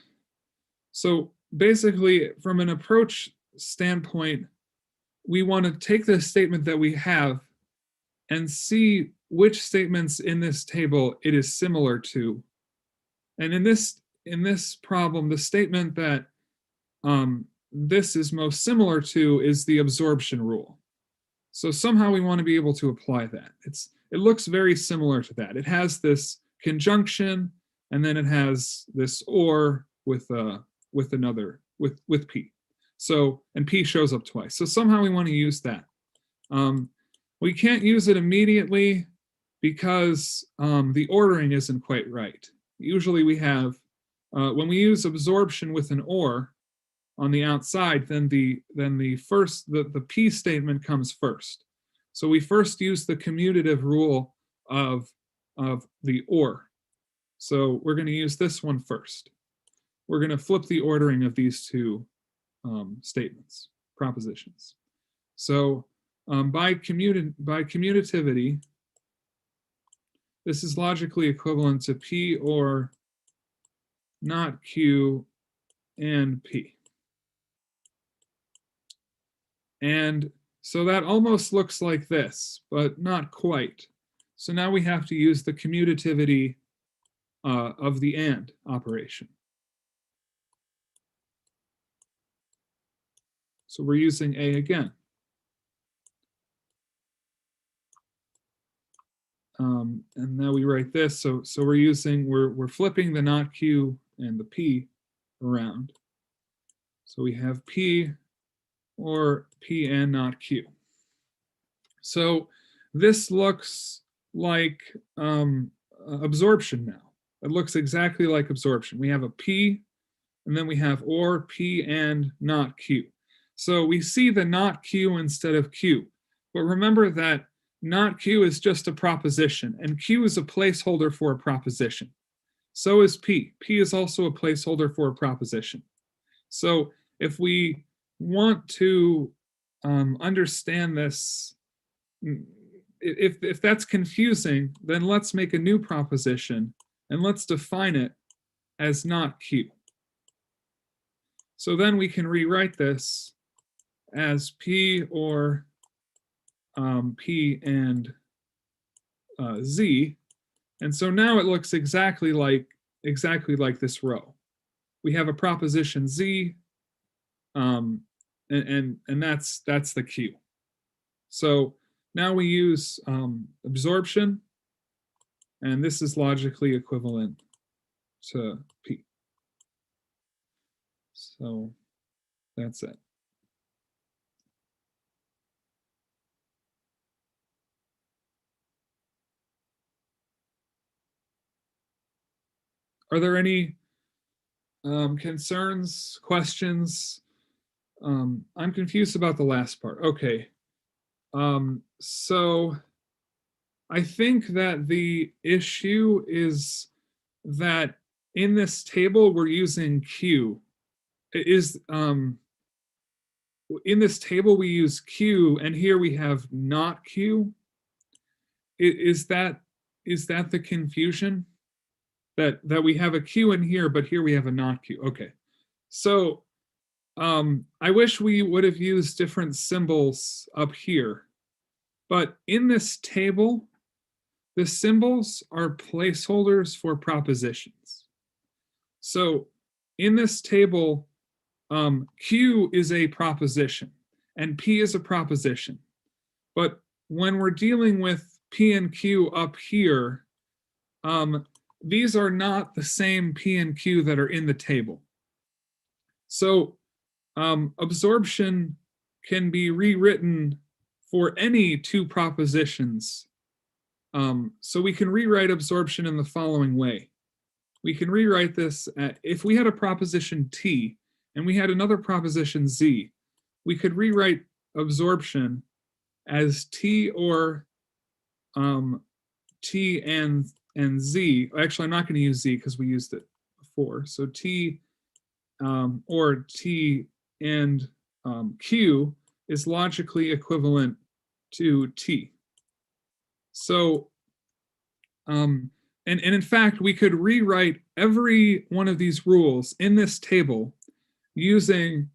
So basically, from an approach standpoint, we want to take the statement that we have and see which statements in this table it is similar to. And in this problem, the statement that this is most similar to is the absorption rule. So somehow we want to be able to apply that. It looks very similar to that. It has this conjunction, and then it has this or with P. So, and P shows up twice. So somehow we want to use that. We can't use it immediately because the ordering isn't quite right. Usually we have, when we use absorption with an or on the outside, then the P statement comes first. So we first use the commutative rule of the or. So we're going to use this one first. We're going to flip the ordering of these two statements, propositions. So by commutativity, this is logically equivalent to P or not Q and P. And so that almost looks like this, but not quite. So now we have to use the commutativity of the AND operation. So we're using A again. And now we write this. So we're flipping the not Q and the P around. So we have P or P and not Q. So this looks like absorption now. It looks exactly like absorption. We have a P, and then we have or P and not Q. So we see the not Q instead of Q. But remember that not Q is just a proposition, and Q is a placeholder for a proposition. So is P. P is also a placeholder for a proposition. So if we want to understand this if that's confusing, then let's make a new proposition and let's define it as not Q. So then we can rewrite this as P or P and Z. And so now it looks exactly like this row. We have a proposition Z, and that's the Q. So now we use absorption, and this is logically equivalent to P. So that's it. Are there any concerns, questions? I'm confused about the last part. Okay. So I think that the issue is that in this table we're using Q. In this table we use Q, and here we have not Q. Is that the confusion? That we have a Q in here, but here we have a not Q. Okay. So I wish we would have used different symbols up here. But in this table, the symbols are placeholders for propositions. So in this table, Q is a proposition and P is a proposition. But when we're dealing with P and Q up here, these are not the same P and Q that are in the table. So absorption can be rewritten for any two propositions. So we can rewrite absorption in the following way. We can rewrite this if we had a proposition T and we had another proposition Z, we could rewrite absorption as T or T and Z. Actually, I'm not going to use Z because we used it before. So T or T and Q is logically equivalent to T. So, and in fact, we could rewrite every one of these rules in this table using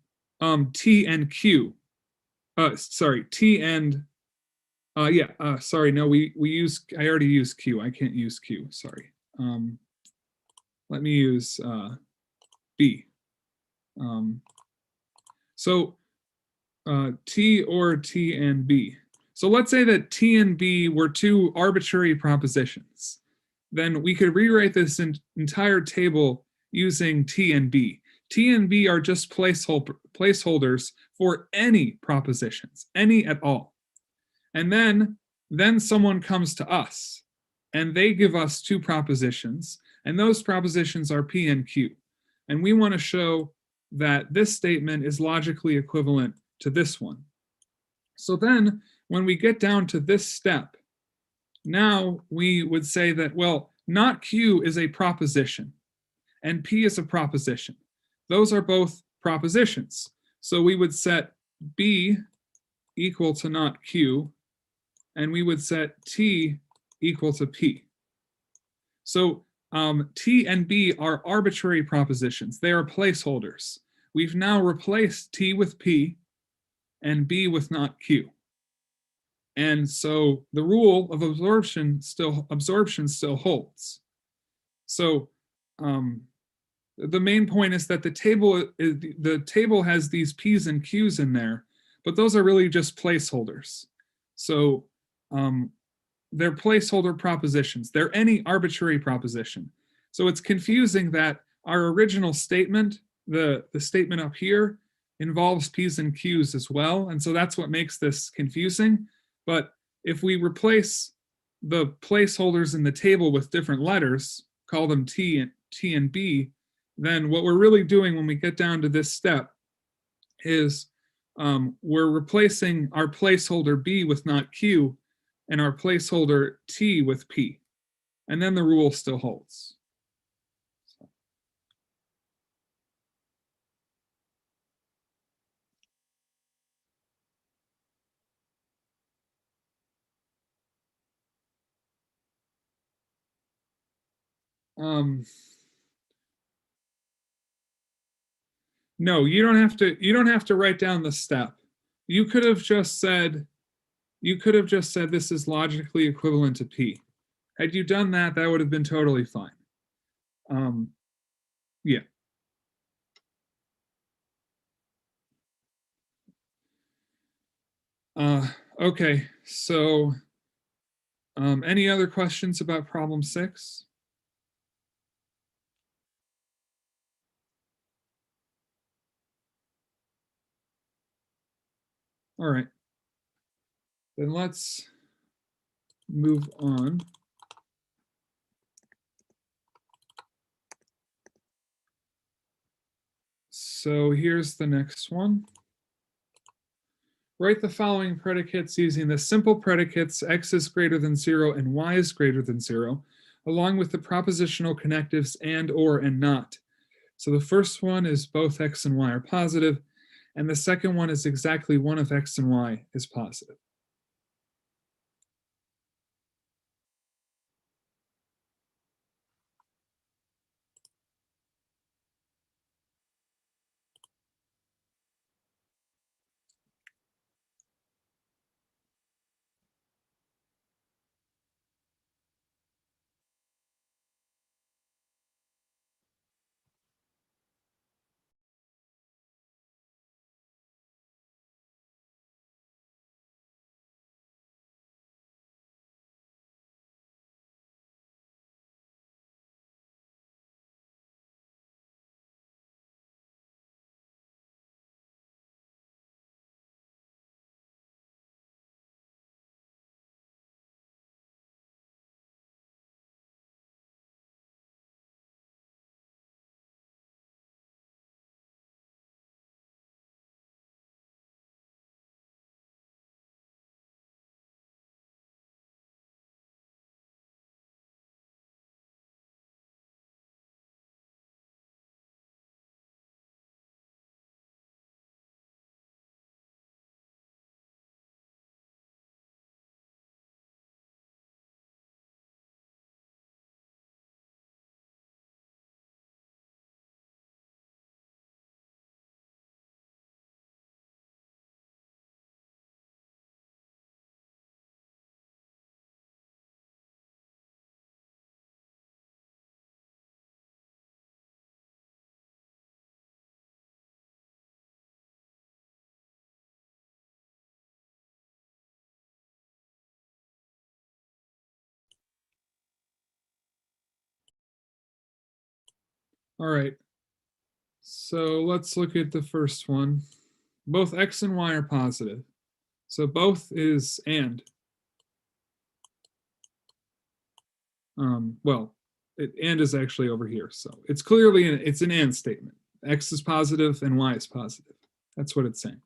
T and Q. Sorry, T and, sorry, no, I already used Q. I can't use Q, sorry. Let me use B. So T or T and B. So let's say that T and B were two arbitrary propositions. Then we could rewrite this entire table using T and B. T and B are just placeholders for any propositions, any at all. And then someone comes to us and they give us two propositions, and those propositions are P and Q. And we want to show that this statement is logically equivalent to this one. So then when we get down to this step, now we would say that, well, not Q is a proposition and P is a proposition. Those are both propositions. So we would set B equal to not Q, and we would set T equal to P. So T and B are arbitrary propositions. They are placeholders. We've now replaced T with P and B with not Q. And so the rule of absorption still holds. So the main point is that the table has these P's and Q's in there, but those are really just placeholders. So they're placeholder propositions. They're any arbitrary proposition. So it's confusing that our original statement, the statement up here, involves P's and Q's as well. And so that's what makes this confusing. But if we replace the placeholders in the table with different letters, call them T and B, then what we're really doing when we get down to this step is we're replacing our placeholder B with not Q and our placeholder T with P. And then the rule still holds. Um, no, you don't have to. You don't have to write down the step. You could have just said. You could have just said this is logically equivalent to p. Had you done that, that would have been totally fine. Yeah. Okay. So, any other questions about problem 6? All right. Then let's move on. So here's the next one. Write the following predicates using the simple predicates x is greater than 0 and y is greater than 0, along with the propositional connectives and, or, and not. So the first one is both x and y are positive, and the second one is exactly one of x and y is positive. All right. So let's look at the first one. Both x and y are positive. So both is and. Well, and is actually over here. So it's clearly it's an and statement. X is positive and y is positive. That's what it's saying.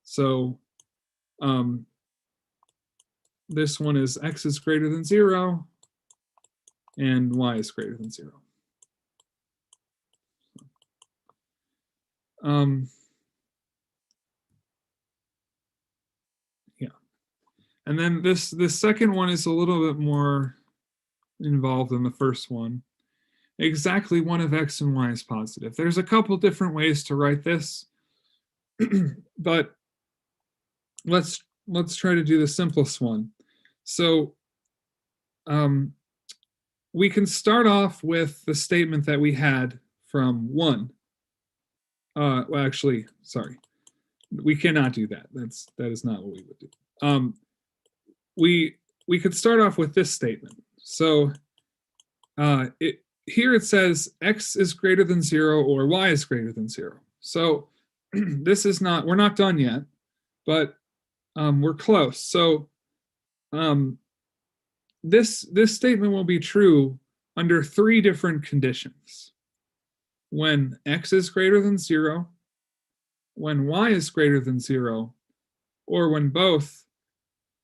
So this one is x is greater than 0 and y is greater than 0. Yeah. And then this second one is a little bit more involved than the first one. Exactly one of x and y is positive. There's a couple different ways to write this, but let's try to do the simplest one. So we can start off with the statement that we had from 1. Well, actually, sorry, we cannot do that. That is not what we would do. We could start off with this statement. So here it says x is greater than 0 or y is greater than 0. So this is not, we're not done yet, but we're close. So this statement will be true under 3 different conditions. When x is greater than 0, when y is greater than 0, or when both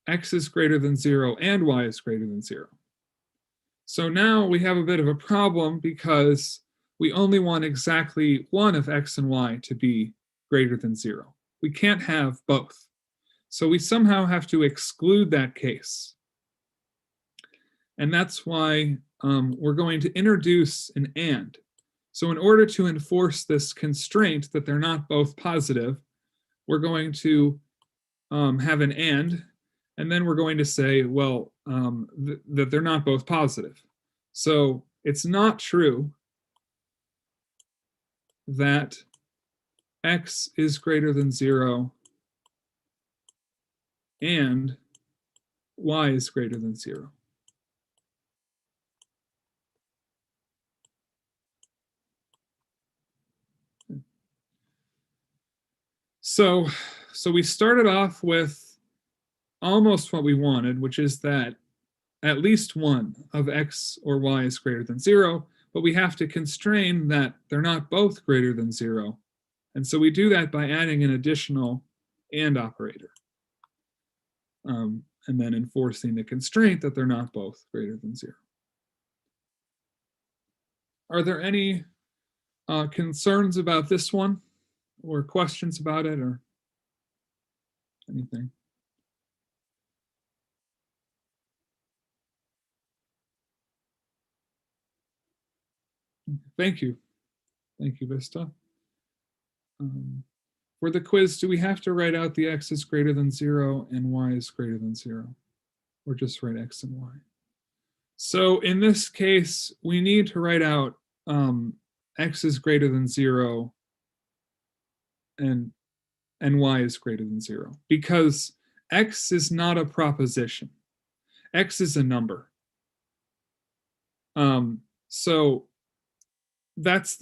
x is greater than 0 and y is greater than 0. So now we have a bit of a problem because we only want exactly one of x and y to be greater than 0. We can't have both. So we somehow have to exclude that case. And that's why we're going to introduce an and. So in order to enforce this constraint that they're not both positive, we're going to have an and then we're going to say, well, that they're not both positive. So it's not true that x is greater than 0 and y is greater than 0. So we started off with almost what we wanted, which is that at least one of x or y is greater than 0, but we have to constrain that they're not both greater than 0. And so we do that by adding an additional and operator, and then enforcing the constraint that they're not both greater than 0. Are there any concerns about this one or questions about it or anything? Thank you. Thank you, Vista. For the quiz, do we have to write out the x is greater than 0 and y is greater than 0? Or just write x and y? So in this case, we need to write out x is greater than 0 and y is greater than 0, because x is not a proposition. X is a number. So that's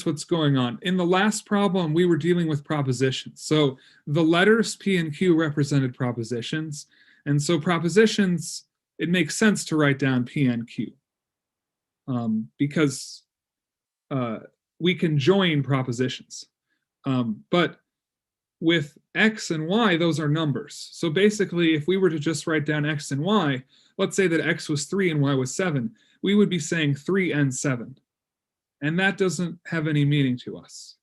what's going on. In the last problem, we were dealing with propositions. So the letters P and Q represented propositions. And so propositions, it makes sense to write down P and Q, because we can join propositions. But with x and y, those are numbers. So basically, if we were to just write down x and y, let's say that x was 3 and y was 7, we would be saying 3 and 7. And that doesn't have any meaning to us.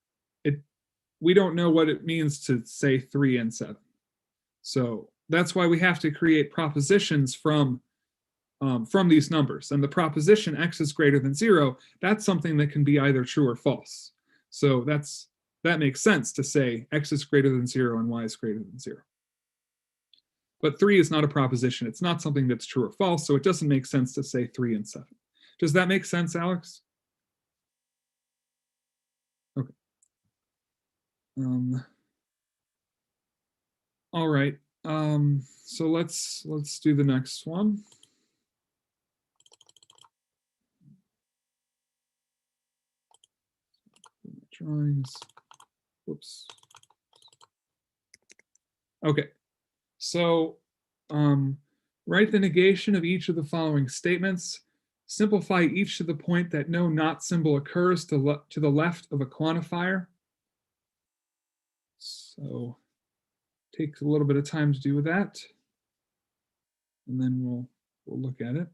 We don't know what it means to say 3 and 7. So that's why we have to create propositions from these numbers. And the proposition x is greater than 0, that's something that can be either true or false. So that makes sense to say x is greater than 0 and y is greater than 0. But 3 is not a proposition. It's not something that's true or false, so it doesn't make sense to say 3 and 7. Does that make sense, Alex? Okay. All right. So let's do the next one. Drawings. Whoops. Okay. So write the negation of each of the following statements. Simplify each to the point that no not symbol occurs to the left of a quantifier. So take a little bit of time to do that, and then we'll look at it.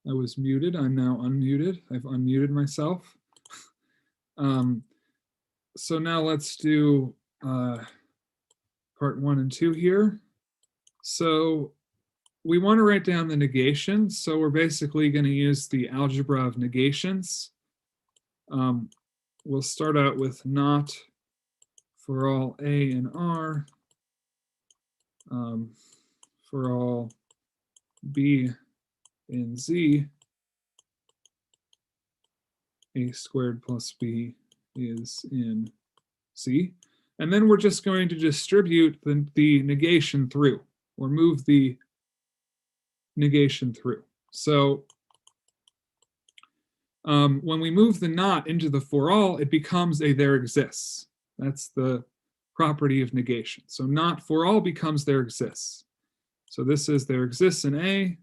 I was muted. I'm now unmuted. I've unmuted myself. So now let's do part 1 and 2 here. So we want to write down the negations. So we're basically going to use the algebra of negations. We'll start out with not for all A and R, for all B and Z, A squared plus B is in Z. And then we're just going to distribute the negation through, or move the negation through. So when we move the not into the for all, it becomes a there exists. That's the property of negation. So not for all becomes there exists. So this is there exists in A,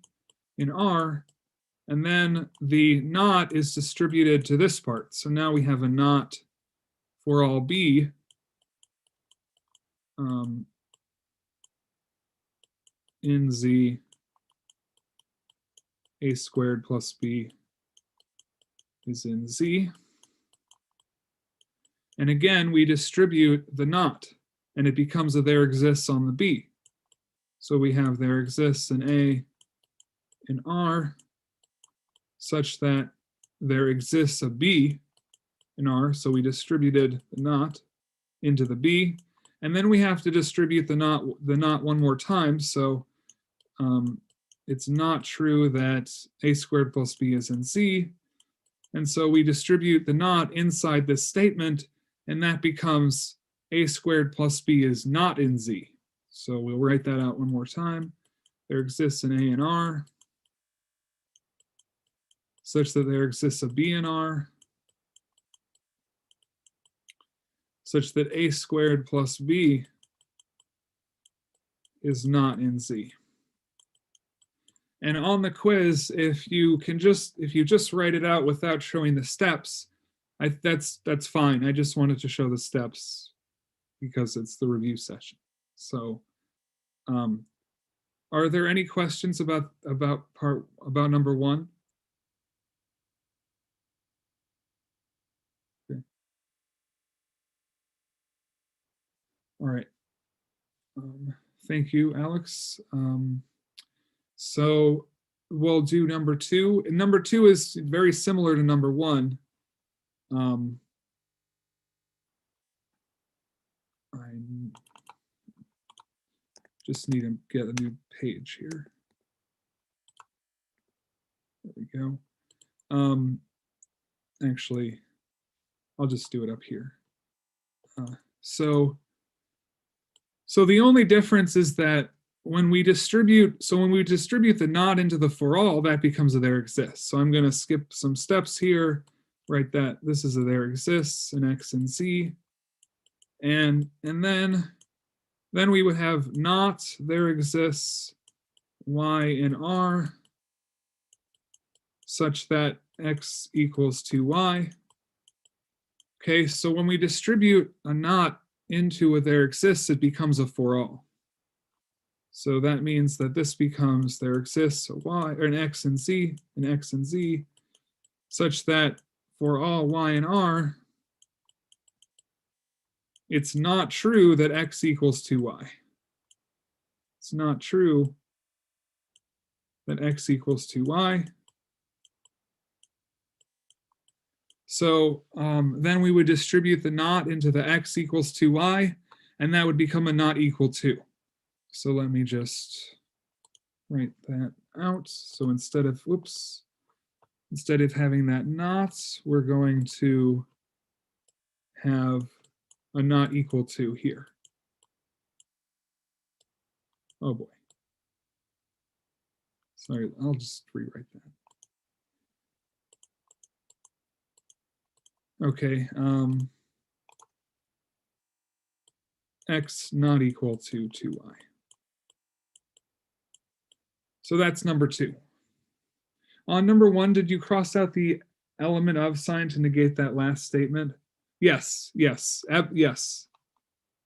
in R, and then the not is distributed to this part. So now we have a not for all B in Z, A squared plus B is in Z. And again, we distribute the not, and it becomes a there exists on the B. So we have there exists in A, in R, such that there exists a B in R. So we distributed the not into the B. And then we have to distribute the not one more time. So it's not true that A squared plus B is in Z. And so we distribute the not inside this statement, and that becomes A squared plus B is not in Z. So we'll write that out one more time. There exists an A in R, such that there exists a B in R, such that A squared plus B is not in Z. And on the quiz, if you just write it out without showing the steps, that's fine. I just wanted to show the steps because it's the review session. So, are there any questions about number 1? Okay. All right. Thank you, Alex. So we'll do number 2. And number 2 is very similar to number 1. I just need to get a new page here. There we go. Actually, I'll just do it up here. So the only difference is that when we distribute the not into the for all, that becomes a there exists. So I'm going to skip some steps here, write that this is a there exists in X and Z. And then we would have not there exists Y in R, such that X equals 2Y. Okay, so when we distribute a not into a there exists, it becomes a for all. So that means that this becomes there exists a Y, or an X and Z, such that for all Y and R, it's not true that X equals 2Y. It's not true that X equals 2Y. So then we would distribute the not into the X equals 2Y, and that would become a not equal to. So let me just write that out. So instead of having that not, we're going to have a not equal to here. Oh boy. Sorry, I'll just rewrite that. Okay. X not equal to 2Y. So that's number 2. On number 1, did you cross out the element of sign to negate that last statement? Yes. Yes.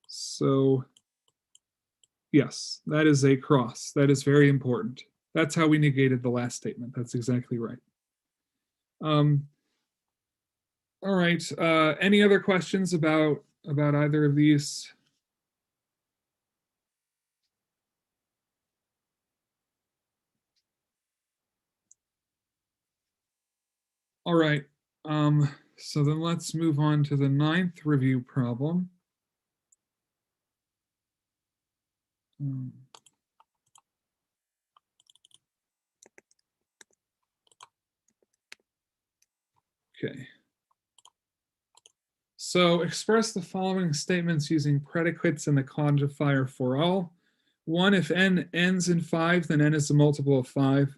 So yes, that is a cross. That is very important. That's how we negated the last statement. That's exactly right. All right. Any other questions about either of these? All right. So then let's move on to the 9th review problem. Okay. So express the following statements using predicates and the quantifier for all. 1, if n ends in 5, then n is a multiple of 5.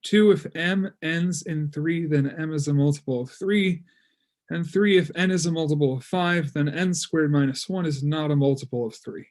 2, if m ends in 3, then m is a multiple of 3. And 3, if n is a multiple of 5, then n squared minus 1 is not a multiple of 3.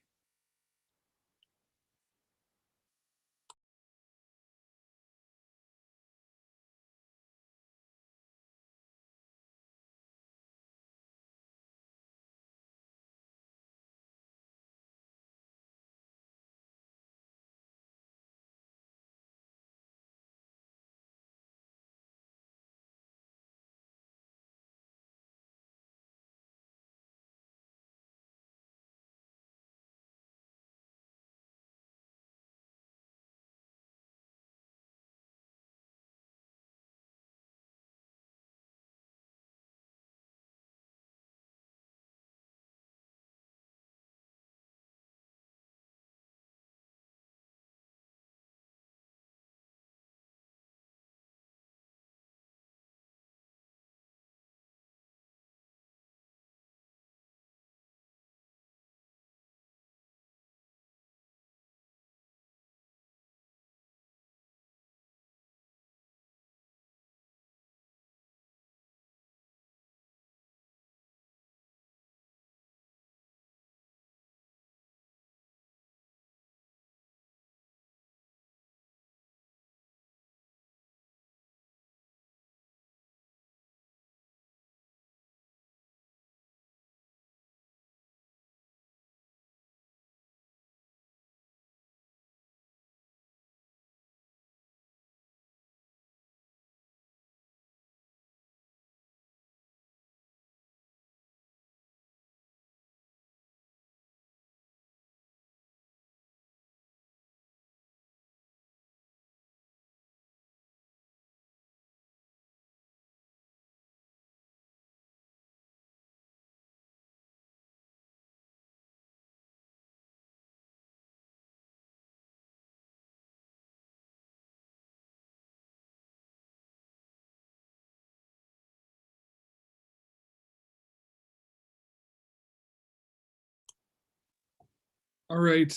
All right.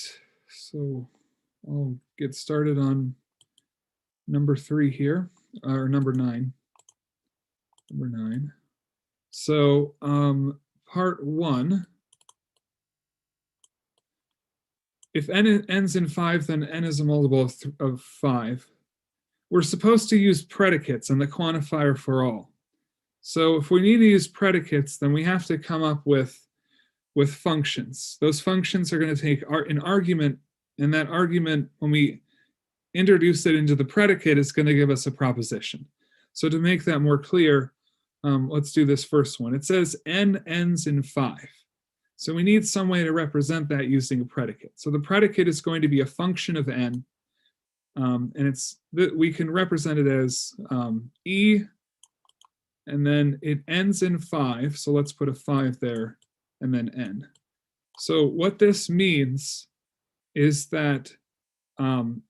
So I'll get started on number 3 here, or number 9. Number 9. So part 1, if n ends in 5, then n is a multiple of 5. We're supposed to use predicates and the quantifier for all. So if we need to use predicates, then we have to come up with functions. Those functions are going to take an argument, and that argument, when we introduce it into the predicate, is going to give us a proposition. So to make that more clear, let's do this first one. It says n ends in 5. So we need some way to represent that using a predicate. So the predicate is going to be a function of n, and we can represent it as e, and then it ends in 5. So let's put a 5 there, and then n. So what this means is that n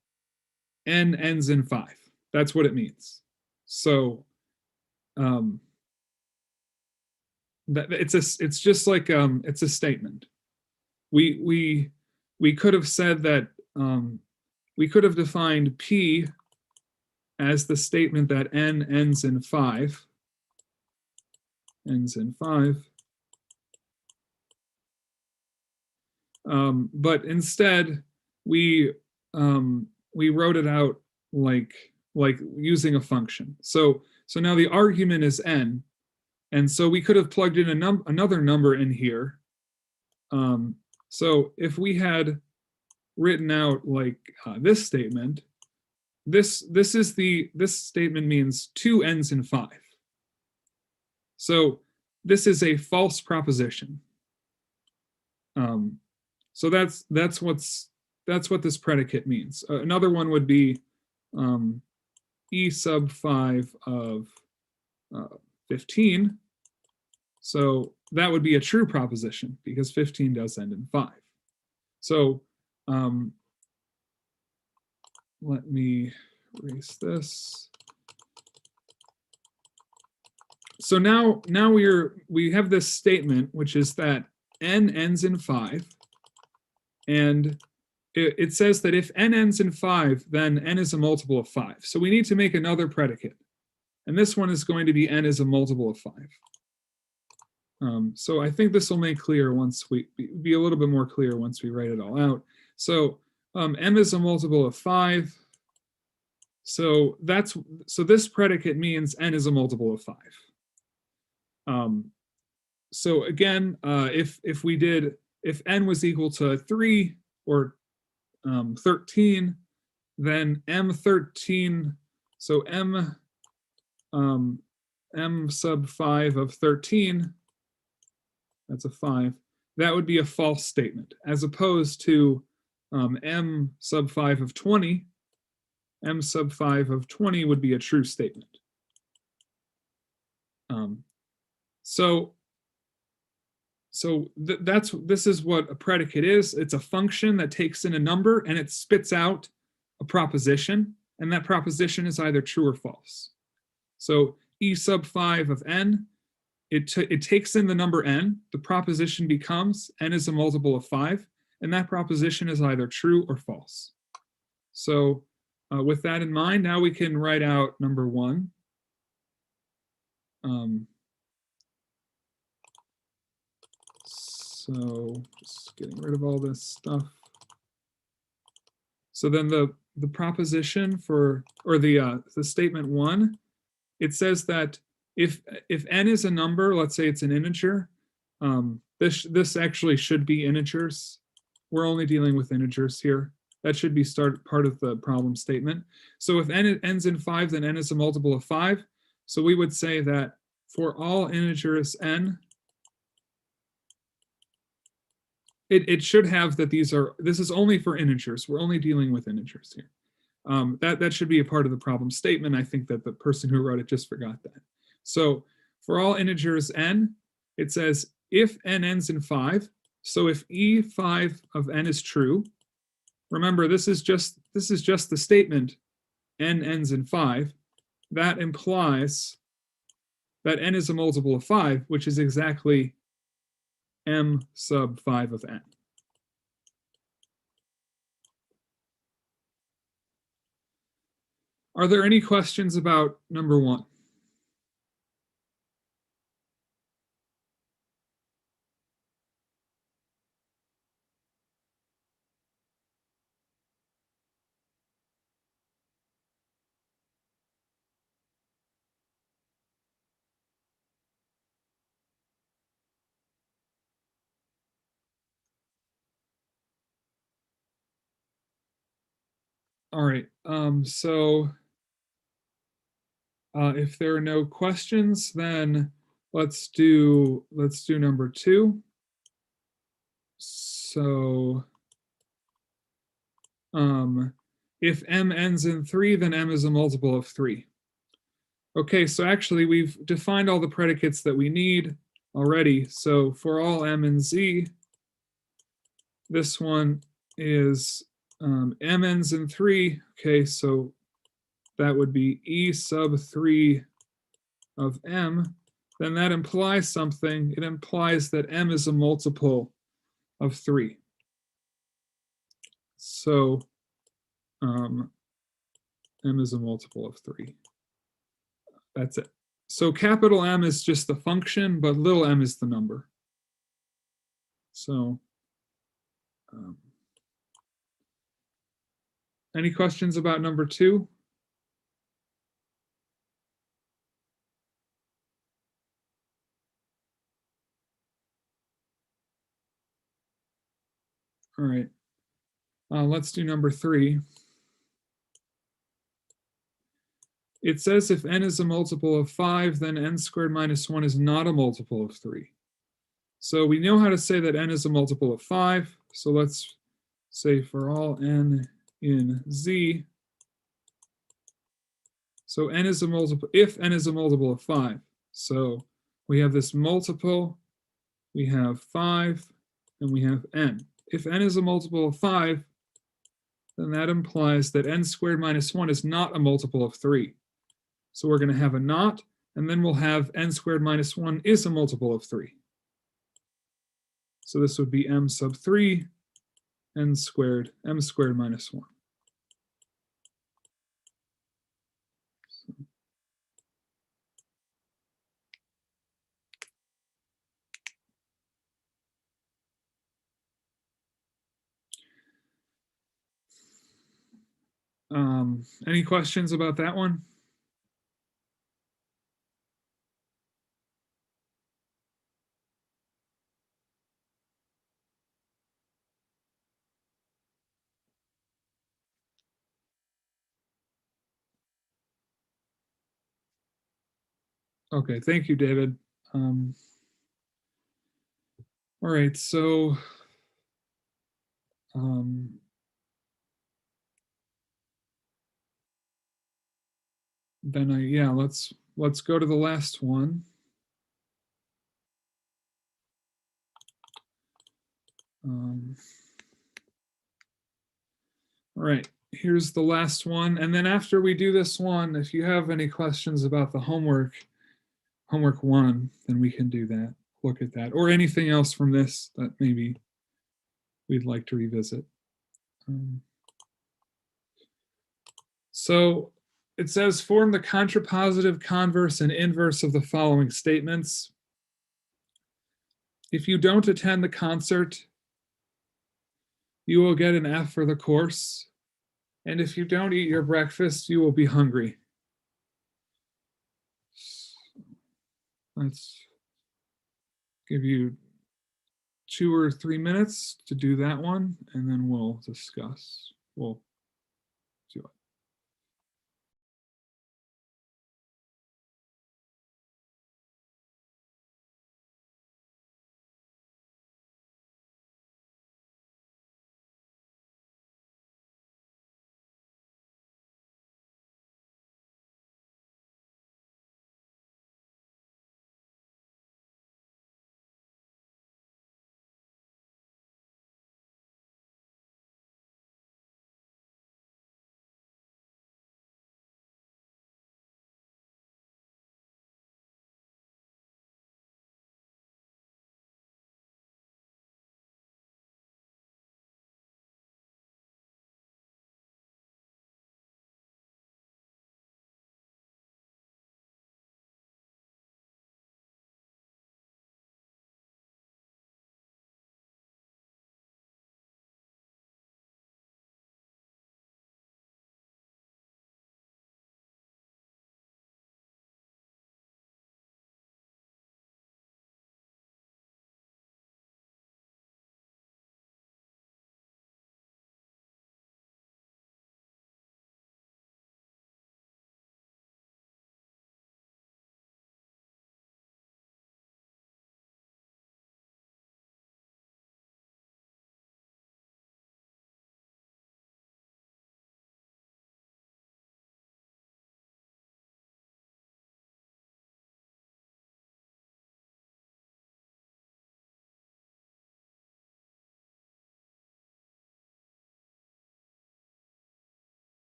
ends in 5. That's what it means. So it's just like it's a statement. We could have said that we could have defined P as the statement that n ends in 5. Ends in 5. But instead, we wrote it out like using a function. So now the argument is n, and so we could have plugged in another number in here. So if we had written out like this statement, this statement means 2 n's in 5. So this is a false proposition. So that's what this predicate means. Another one would be e sub 5 of 15. So that would be a true proposition because 15 does end in 5. So let me erase this. So now we have this statement, which is that n ends in 5, and it says that if n ends in 5, then n is a multiple of 5. So we need to make another predicate, and this one is going to be n is a multiple of 5. So I think this will make clear once we be a little bit more clear once we write it all out. So m is a multiple of 5. So this predicate means n is a multiple of 5. So again, if n was equal to 3 or 13, then m13, so m sub 5 of 13, that's a 5, that would be a false statement, as opposed to m sub 5 of 20. M sub 5 of 20 would be a true statement. This is what a predicate is. It's a function that takes in a number and it spits out a proposition, and that proposition is either true or false. So e sub 5 of n, it takes in the number n, the proposition becomes n is a multiple of 5, and that proposition is either true or false. So with that in mind, now we can write out number 1. So just getting rid of all this stuff. So then the proposition for, or the statement 1, it says that if n is a number, let's say it's an integer, this actually should be integers. We're only dealing with integers here. That should be part of the problem statement. So if n ends in 5, then n is a multiple of 5. So we would say that for all integers n, it should have that this is only for integers. We're only dealing with integers here. That should be a part of the problem statement. I think that the person who wrote it just forgot that. So for all integers n, it says if n ends in 5, so if e5 of n is true, remember this is just the statement n ends in 5, that implies that n is a multiple of 5, which is exactly m sub 5 of n. Are there any questions about number 1? All right, so if there are no questions, then let's do number 2. So if m ends in 3, then m is a multiple of 3. Okay, so actually we've defined all the predicates that we need already. So for all m and z, this one is m ends in 3. Okay, so that would be e sub 3 of m. Then that implies something. It implies that m is a multiple of 3. So m is a multiple of 3. That's it. So capital M is just the function, but little m is the number. So any questions about number 2? All right. Let's do number 3. It says if n is a multiple of 5, then n squared minus 1 is not a multiple of 3. So we know how to say that n is a multiple of 5. So let's say for all n in Z, so n is a multiple, if n is a multiple of 5. So we have this multiple, we have 5, and we have n. If n is a multiple of 5, then that implies that n squared minus 1 is not a multiple of 3. So we're going to have a not, and then we'll have n squared minus 1 is a multiple of 3. So this would be m sub 3, m squared minus 1. Any questions about that one? Okay, thank you, David. All right, so then let's go to the last one. All right, here's the last one. And then after we do this one, if you have any questions about the homework 1, then we can do that, look at that, or anything else from this that maybe we'd like to revisit. So it says form the contrapositive, converse, and inverse of the following statements. If you don't attend the concert, you will get an F for the course. And if you don't eat your breakfast, you will be hungry. Let's give you 2 or 3 minutes to do that one, and then we'll discuss. We'll do it.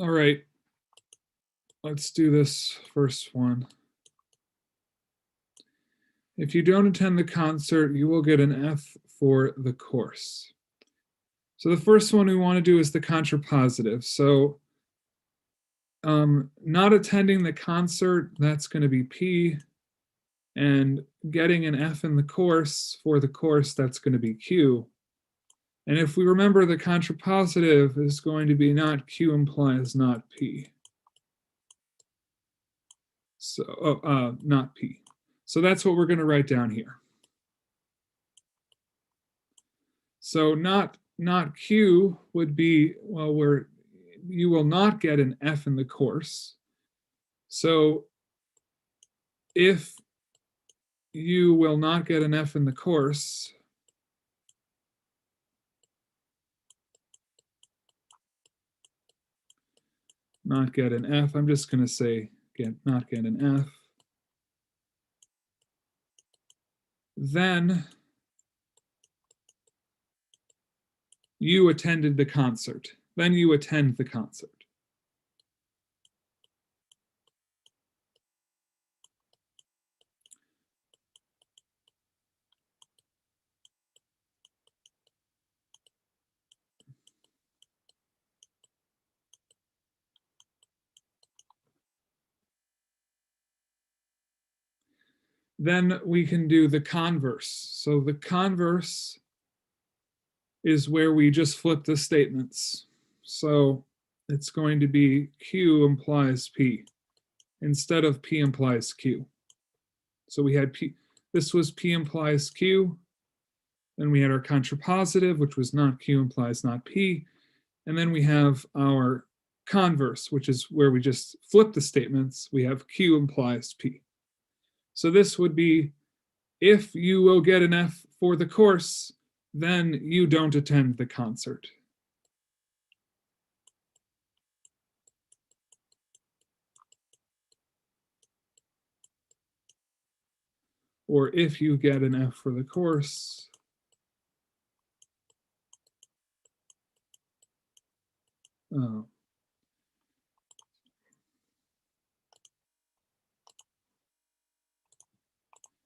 All right, let's do this first one. If you don't attend the concert, you will get an F for the course. So the first one we want to do is the contrapositive. So not attending the concert, that's going to be P. And getting an F in the course for the course, that's going to be Q. And if we remember, the contrapositive is going to be not Q implies not P. So not P. So that's what we're going to write down here. So not Q would be, well, you will not get an F in the course. So if you will not get an F in the course, not get an F, I'm just going to say not get an F, then you attended the concert. Then you attend the concert. Then we can do the converse. So the converse is where we just flip the statements. So it's going to be Q implies P instead of P implies Q. So we had P, this was P implies Q. Then we had our contrapositive, which was not Q implies not P. And then we have our converse, which is where we just flip the statements. We have Q implies P. So this would be, if you will get an F for the course, then you don't attend the concert. Or if you get an F for the course,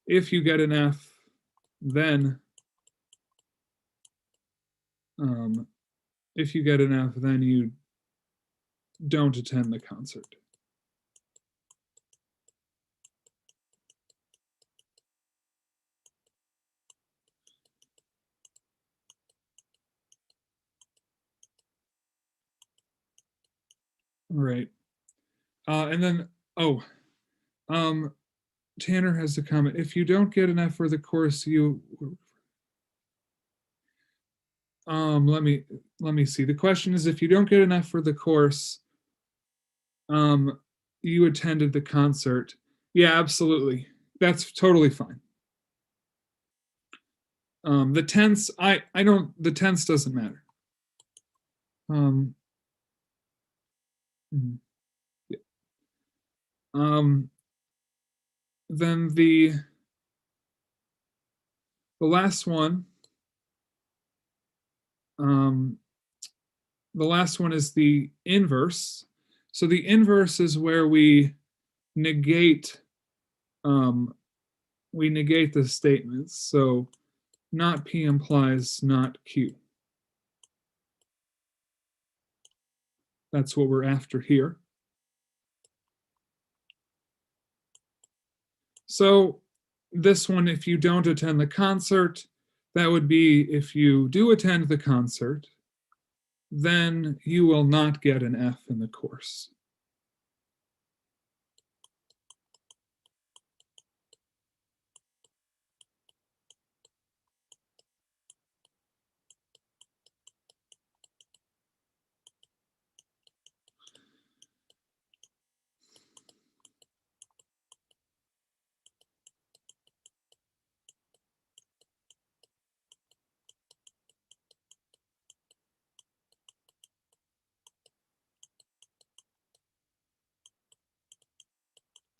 if you get an F, then if you get an F, then you don't attend the concert. All right. And then, Tanner has a comment. If you don't get an F for the course, you let me see. The question is, if you don't get an F for the course, you attended the concert. Yeah, absolutely. That's totally fine. The tense, I don't, the tense doesn't matter. Yeah. Then the last one, is the inverse. So the inverse is where we negate the statements. So not P implies not Q. That's what we're after here. So this one, if you don't attend the concert, that would be if you do attend the concert, then you will not get an F in the course.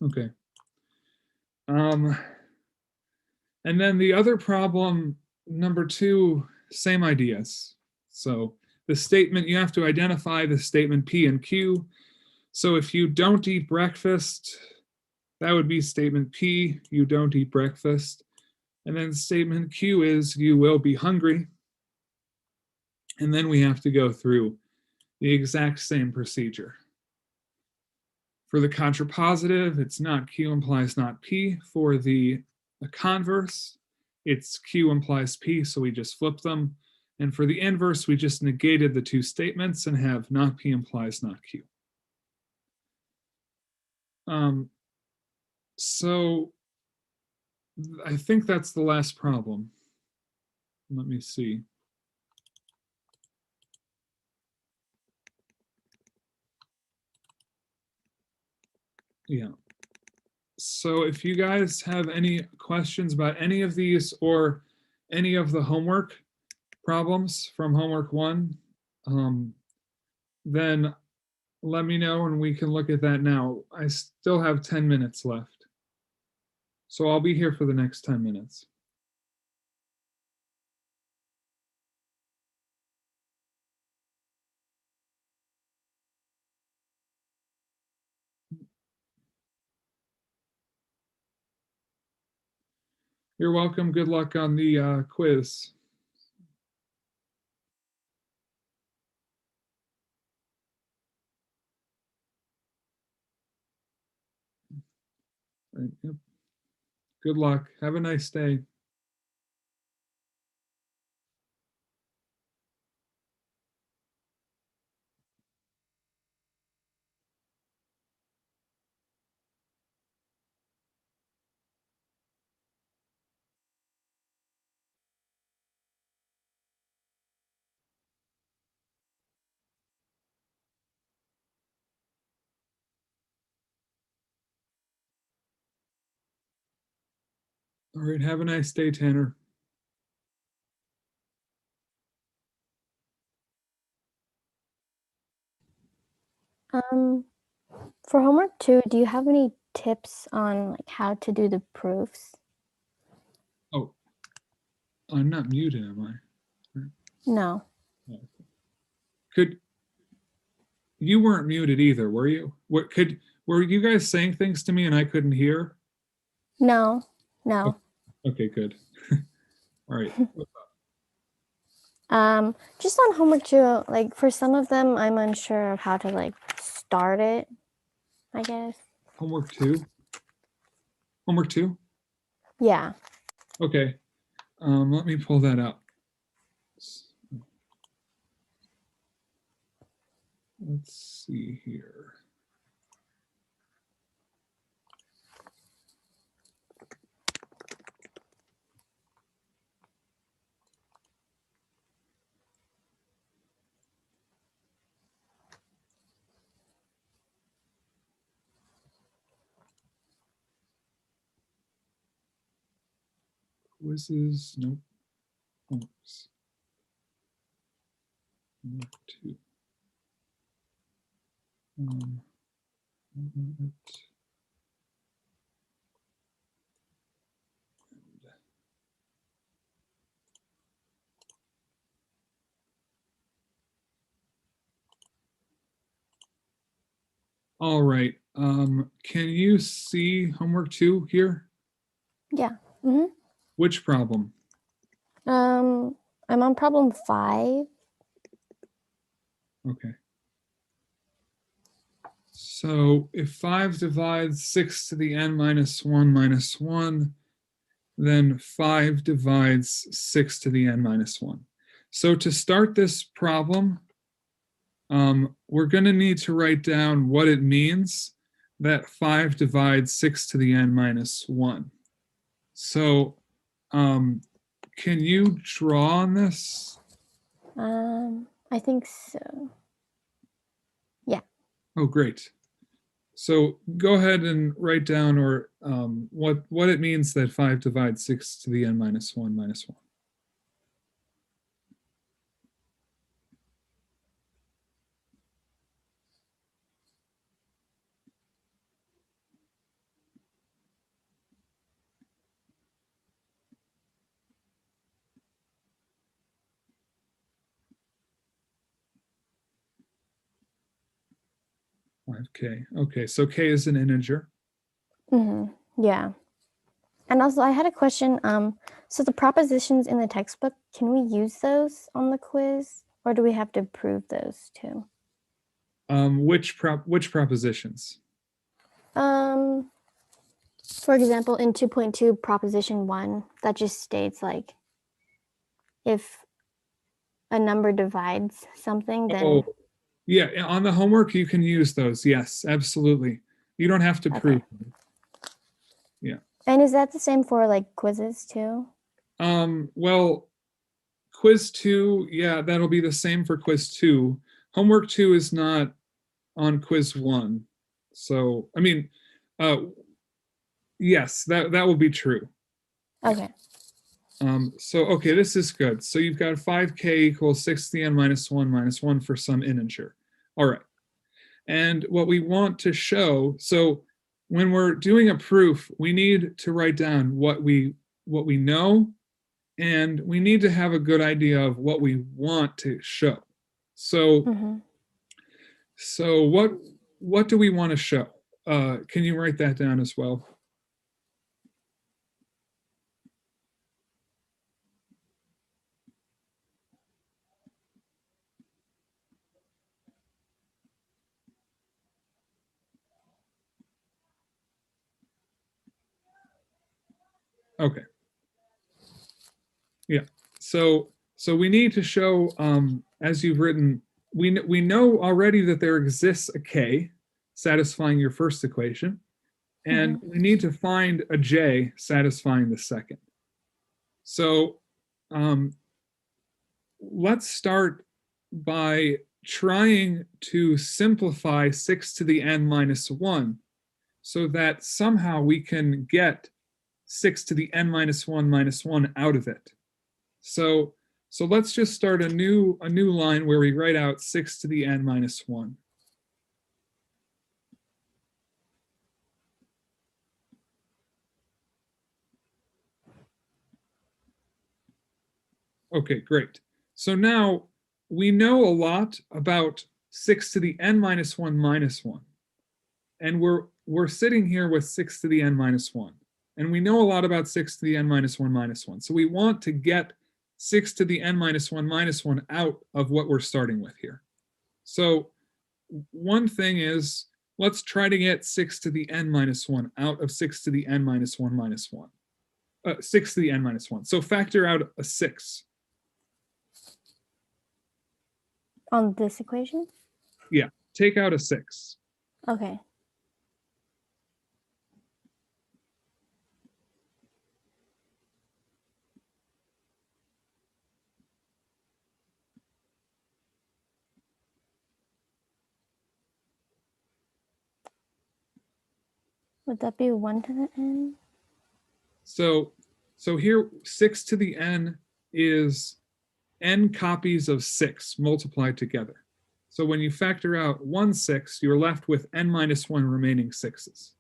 Okay. And then the other problem, number 2, same ideas. So the statement, you have to identify the statement P and Q. So if you don't eat breakfast, that would be statement P, you don't eat breakfast. And then statement Q is you will be hungry. And then we have to go through the exact same procedure. For the contrapositive, it's not Q implies not P. For the converse, it's Q implies P, so we just flip them. And for the inverse, we just negated the 2 statements and have not P implies not Q. So I think that's the last problem. Let me see. Yeah. So if you guys have any questions about any of these or any of the homework problems from homework one, then let me know and we can look at that now. I still have 10 minutes left. So I'll be here for the next 10 minutes. You're welcome. Good luck on the quiz. Right, yep. Good luck. Have a nice day. All right. Have a nice day, Tanner. For homework 2, do you have any tips on like how to do the proofs? Oh, I'm not muted, am I? No. Could you weren't muted either, were you? What could were you guys saying things to me and I couldn't hear? No. No. Okay, good. All right. Just on homework 2, like for some of them I'm unsure of how to like start it, I guess. Homework 2? Homework 2? Yeah. Okay. Let me pull that up. Let's see here. Quizzes, nope. Homeworks. Homework 2. All right. Can you see homework 2 here? Yeah. Mm-hmm. Which problem? I'm on problem 5. Okay. So if 5 divides 6 to the n minus 1, then 5 divides 6 to the n minus 1. So to start this problem, we're going to need to write down what it means that 5 divides 6 to the n minus 1. So can you draw on this? I think so. Yeah. Oh, great. So go ahead and write down or what it means that 5 divides 6 to the n minus 1 minus 1. Five k. Okay, so k is an integer. Mm-hmm. Yeah. And also I had a question. So the propositions in the textbook, can we use those on the quiz? Or do we have to prove those too? Which propositions? For example, in 2.2 proposition 1, that just states like if a number divides something, then Oh, yeah, on the homework you can use those. Yes, absolutely. You don't have to prove okay. them. And is that the same for like quizzes too? Well, quiz 2, yeah, that'll be the same for quiz 2. Homework 2 is not on quiz 1. So, I mean, uh, yes, that will be true. Okay. So, okay, this is good. So you've got 5k equals 6 to the n minus 1 for some integer. All right. And what we want to show, so when we're doing a proof, we need to write down what we know, and we need to have a good idea of what we want to show. So, Mm-hmm. so what do we want to show? Can you write that down as well? Okay. Yeah. So we need to show, as you've written, we know already that there exists a k satisfying your first equation, and Mm-hmm. we need to find a j satisfying the second. So let's start by trying to simplify 6 to the n minus 1 so that somehow we can get 6 to the n minus 1 out of it. So let's just start a new line where we write out 6 to the n minus 1. Okay, great. So now we know a lot about 6 to the n minus 1 minus 1. And we're sitting here with 6 to the n minus 1. And we know a lot about 6 to the n minus 1 minus 1. So we want to get 6 to the n minus 1 out of what we're starting with here. So one thing is, let's try to get 6 to the n minus 1 out of 6 to the n minus 1 minus 1. 6 to the n minus 1. So factor out a 6. On this equation? Yeah, take out a 6. Okay. Would that be 1 to the n? So here 6 to the n is n copies of 6 multiplied together. So when you factor out 1 6, you're left with n minus 1 remaining 6s.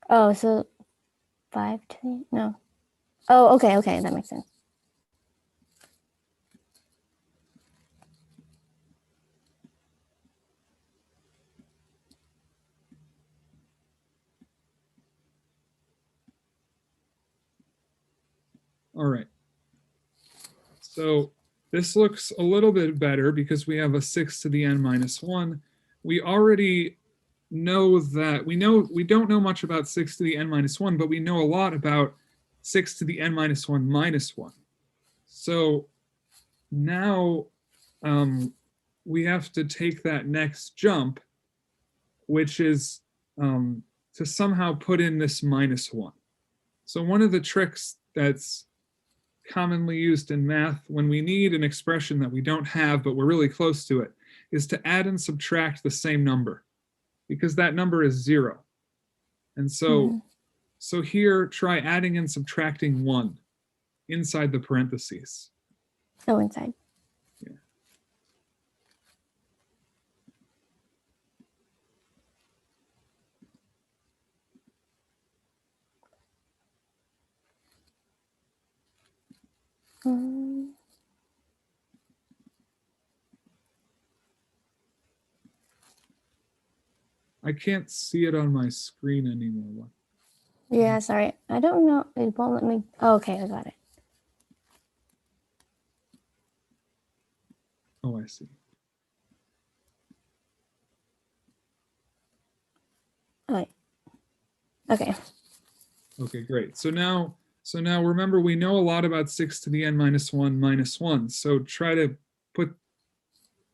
Oh, so 5 to the, no. Oh, okay, that makes sense. All right. So this looks a little bit better because we have a 6 to the n minus 1. We already know that we don't know much about 6 to the n minus 1, but we know a lot about 6 to the n minus 1 minus 1. So now we have to take that next jump, which is to somehow put in this minus 1. So one of the tricks that's commonly used in math when we need an expression that we don't have but we're really close to it is to add and subtract the same number, because that number is 0. And so so here try adding and subtracting 1 inside the parentheses. Oh, inside. Yeah. I can't see it on my screen anymore. Yeah, sorry. I don't know. It won't let me. Oh, okay, I got it. Oh, I see. Oh, wait. Okay. Okay, great. So now remember, we know a lot about 6 to the n minus 1. So try to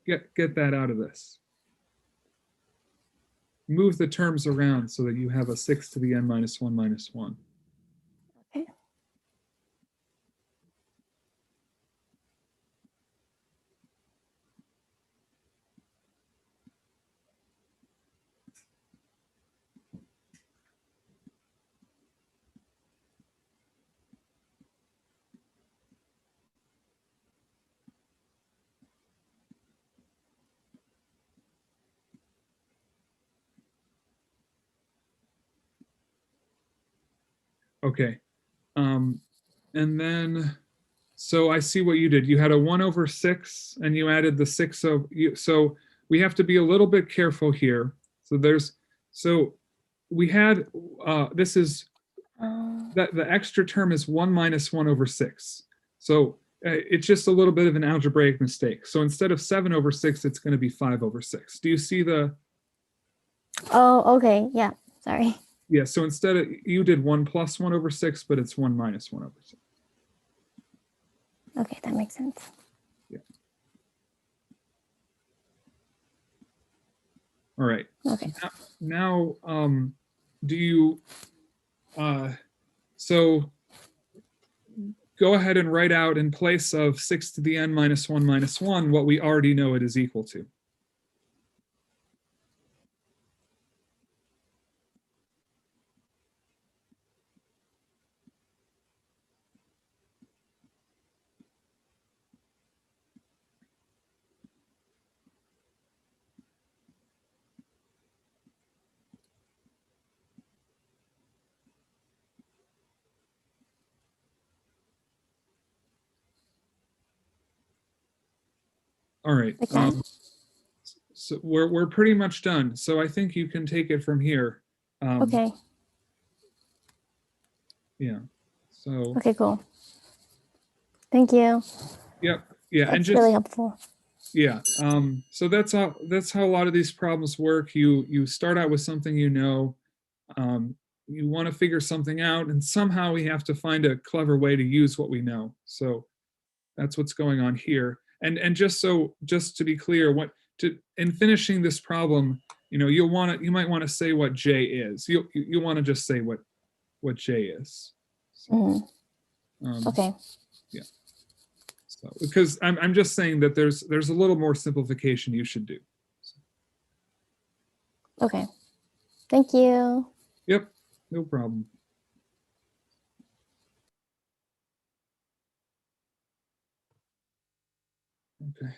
get that out of this. move the terms around so that you have a 6 to the n minus 1 minus 1. Okay. Okay. And then, so I see what you did. You had a 1 over 6 and you added the 6 of you. So we have to be a little bit careful here. So we had, this is, that the extra term is 1 minus 1 over 6. So it's just a little bit of an algebraic mistake. So instead of 7 over 6, it's going to be 5 over 6. Do you see the? Oh, okay. Yeah. Sorry. Yeah, so instead of, you did 1 plus 1 over 6, but it's 1 minus 1 over 6. Okay, that makes sense. Yeah. All right. Okay. Now, do you, so go ahead and write out in place of 6 to the n minus 1 minus 1 what we already know it is equal to. All right. Okay. So we're pretty much done. So I think you can take it from here. Okay. Yeah. So. Okay, cool. Thank you. Yep. Yeah. That's And just really helpful. yeah. So that's how a lot of these problems work. You start out with something you know. You want to figure something out, and somehow we have to find a clever way to use what we know. So that's what's going on here. And just to be clear, in finishing this problem, you might want to say what J is. You want to just say what J is. So, Okay. yeah. So because I'm just saying that there's a little more simplification you should do. Okay. Thank you. Yep. No problem. Okay.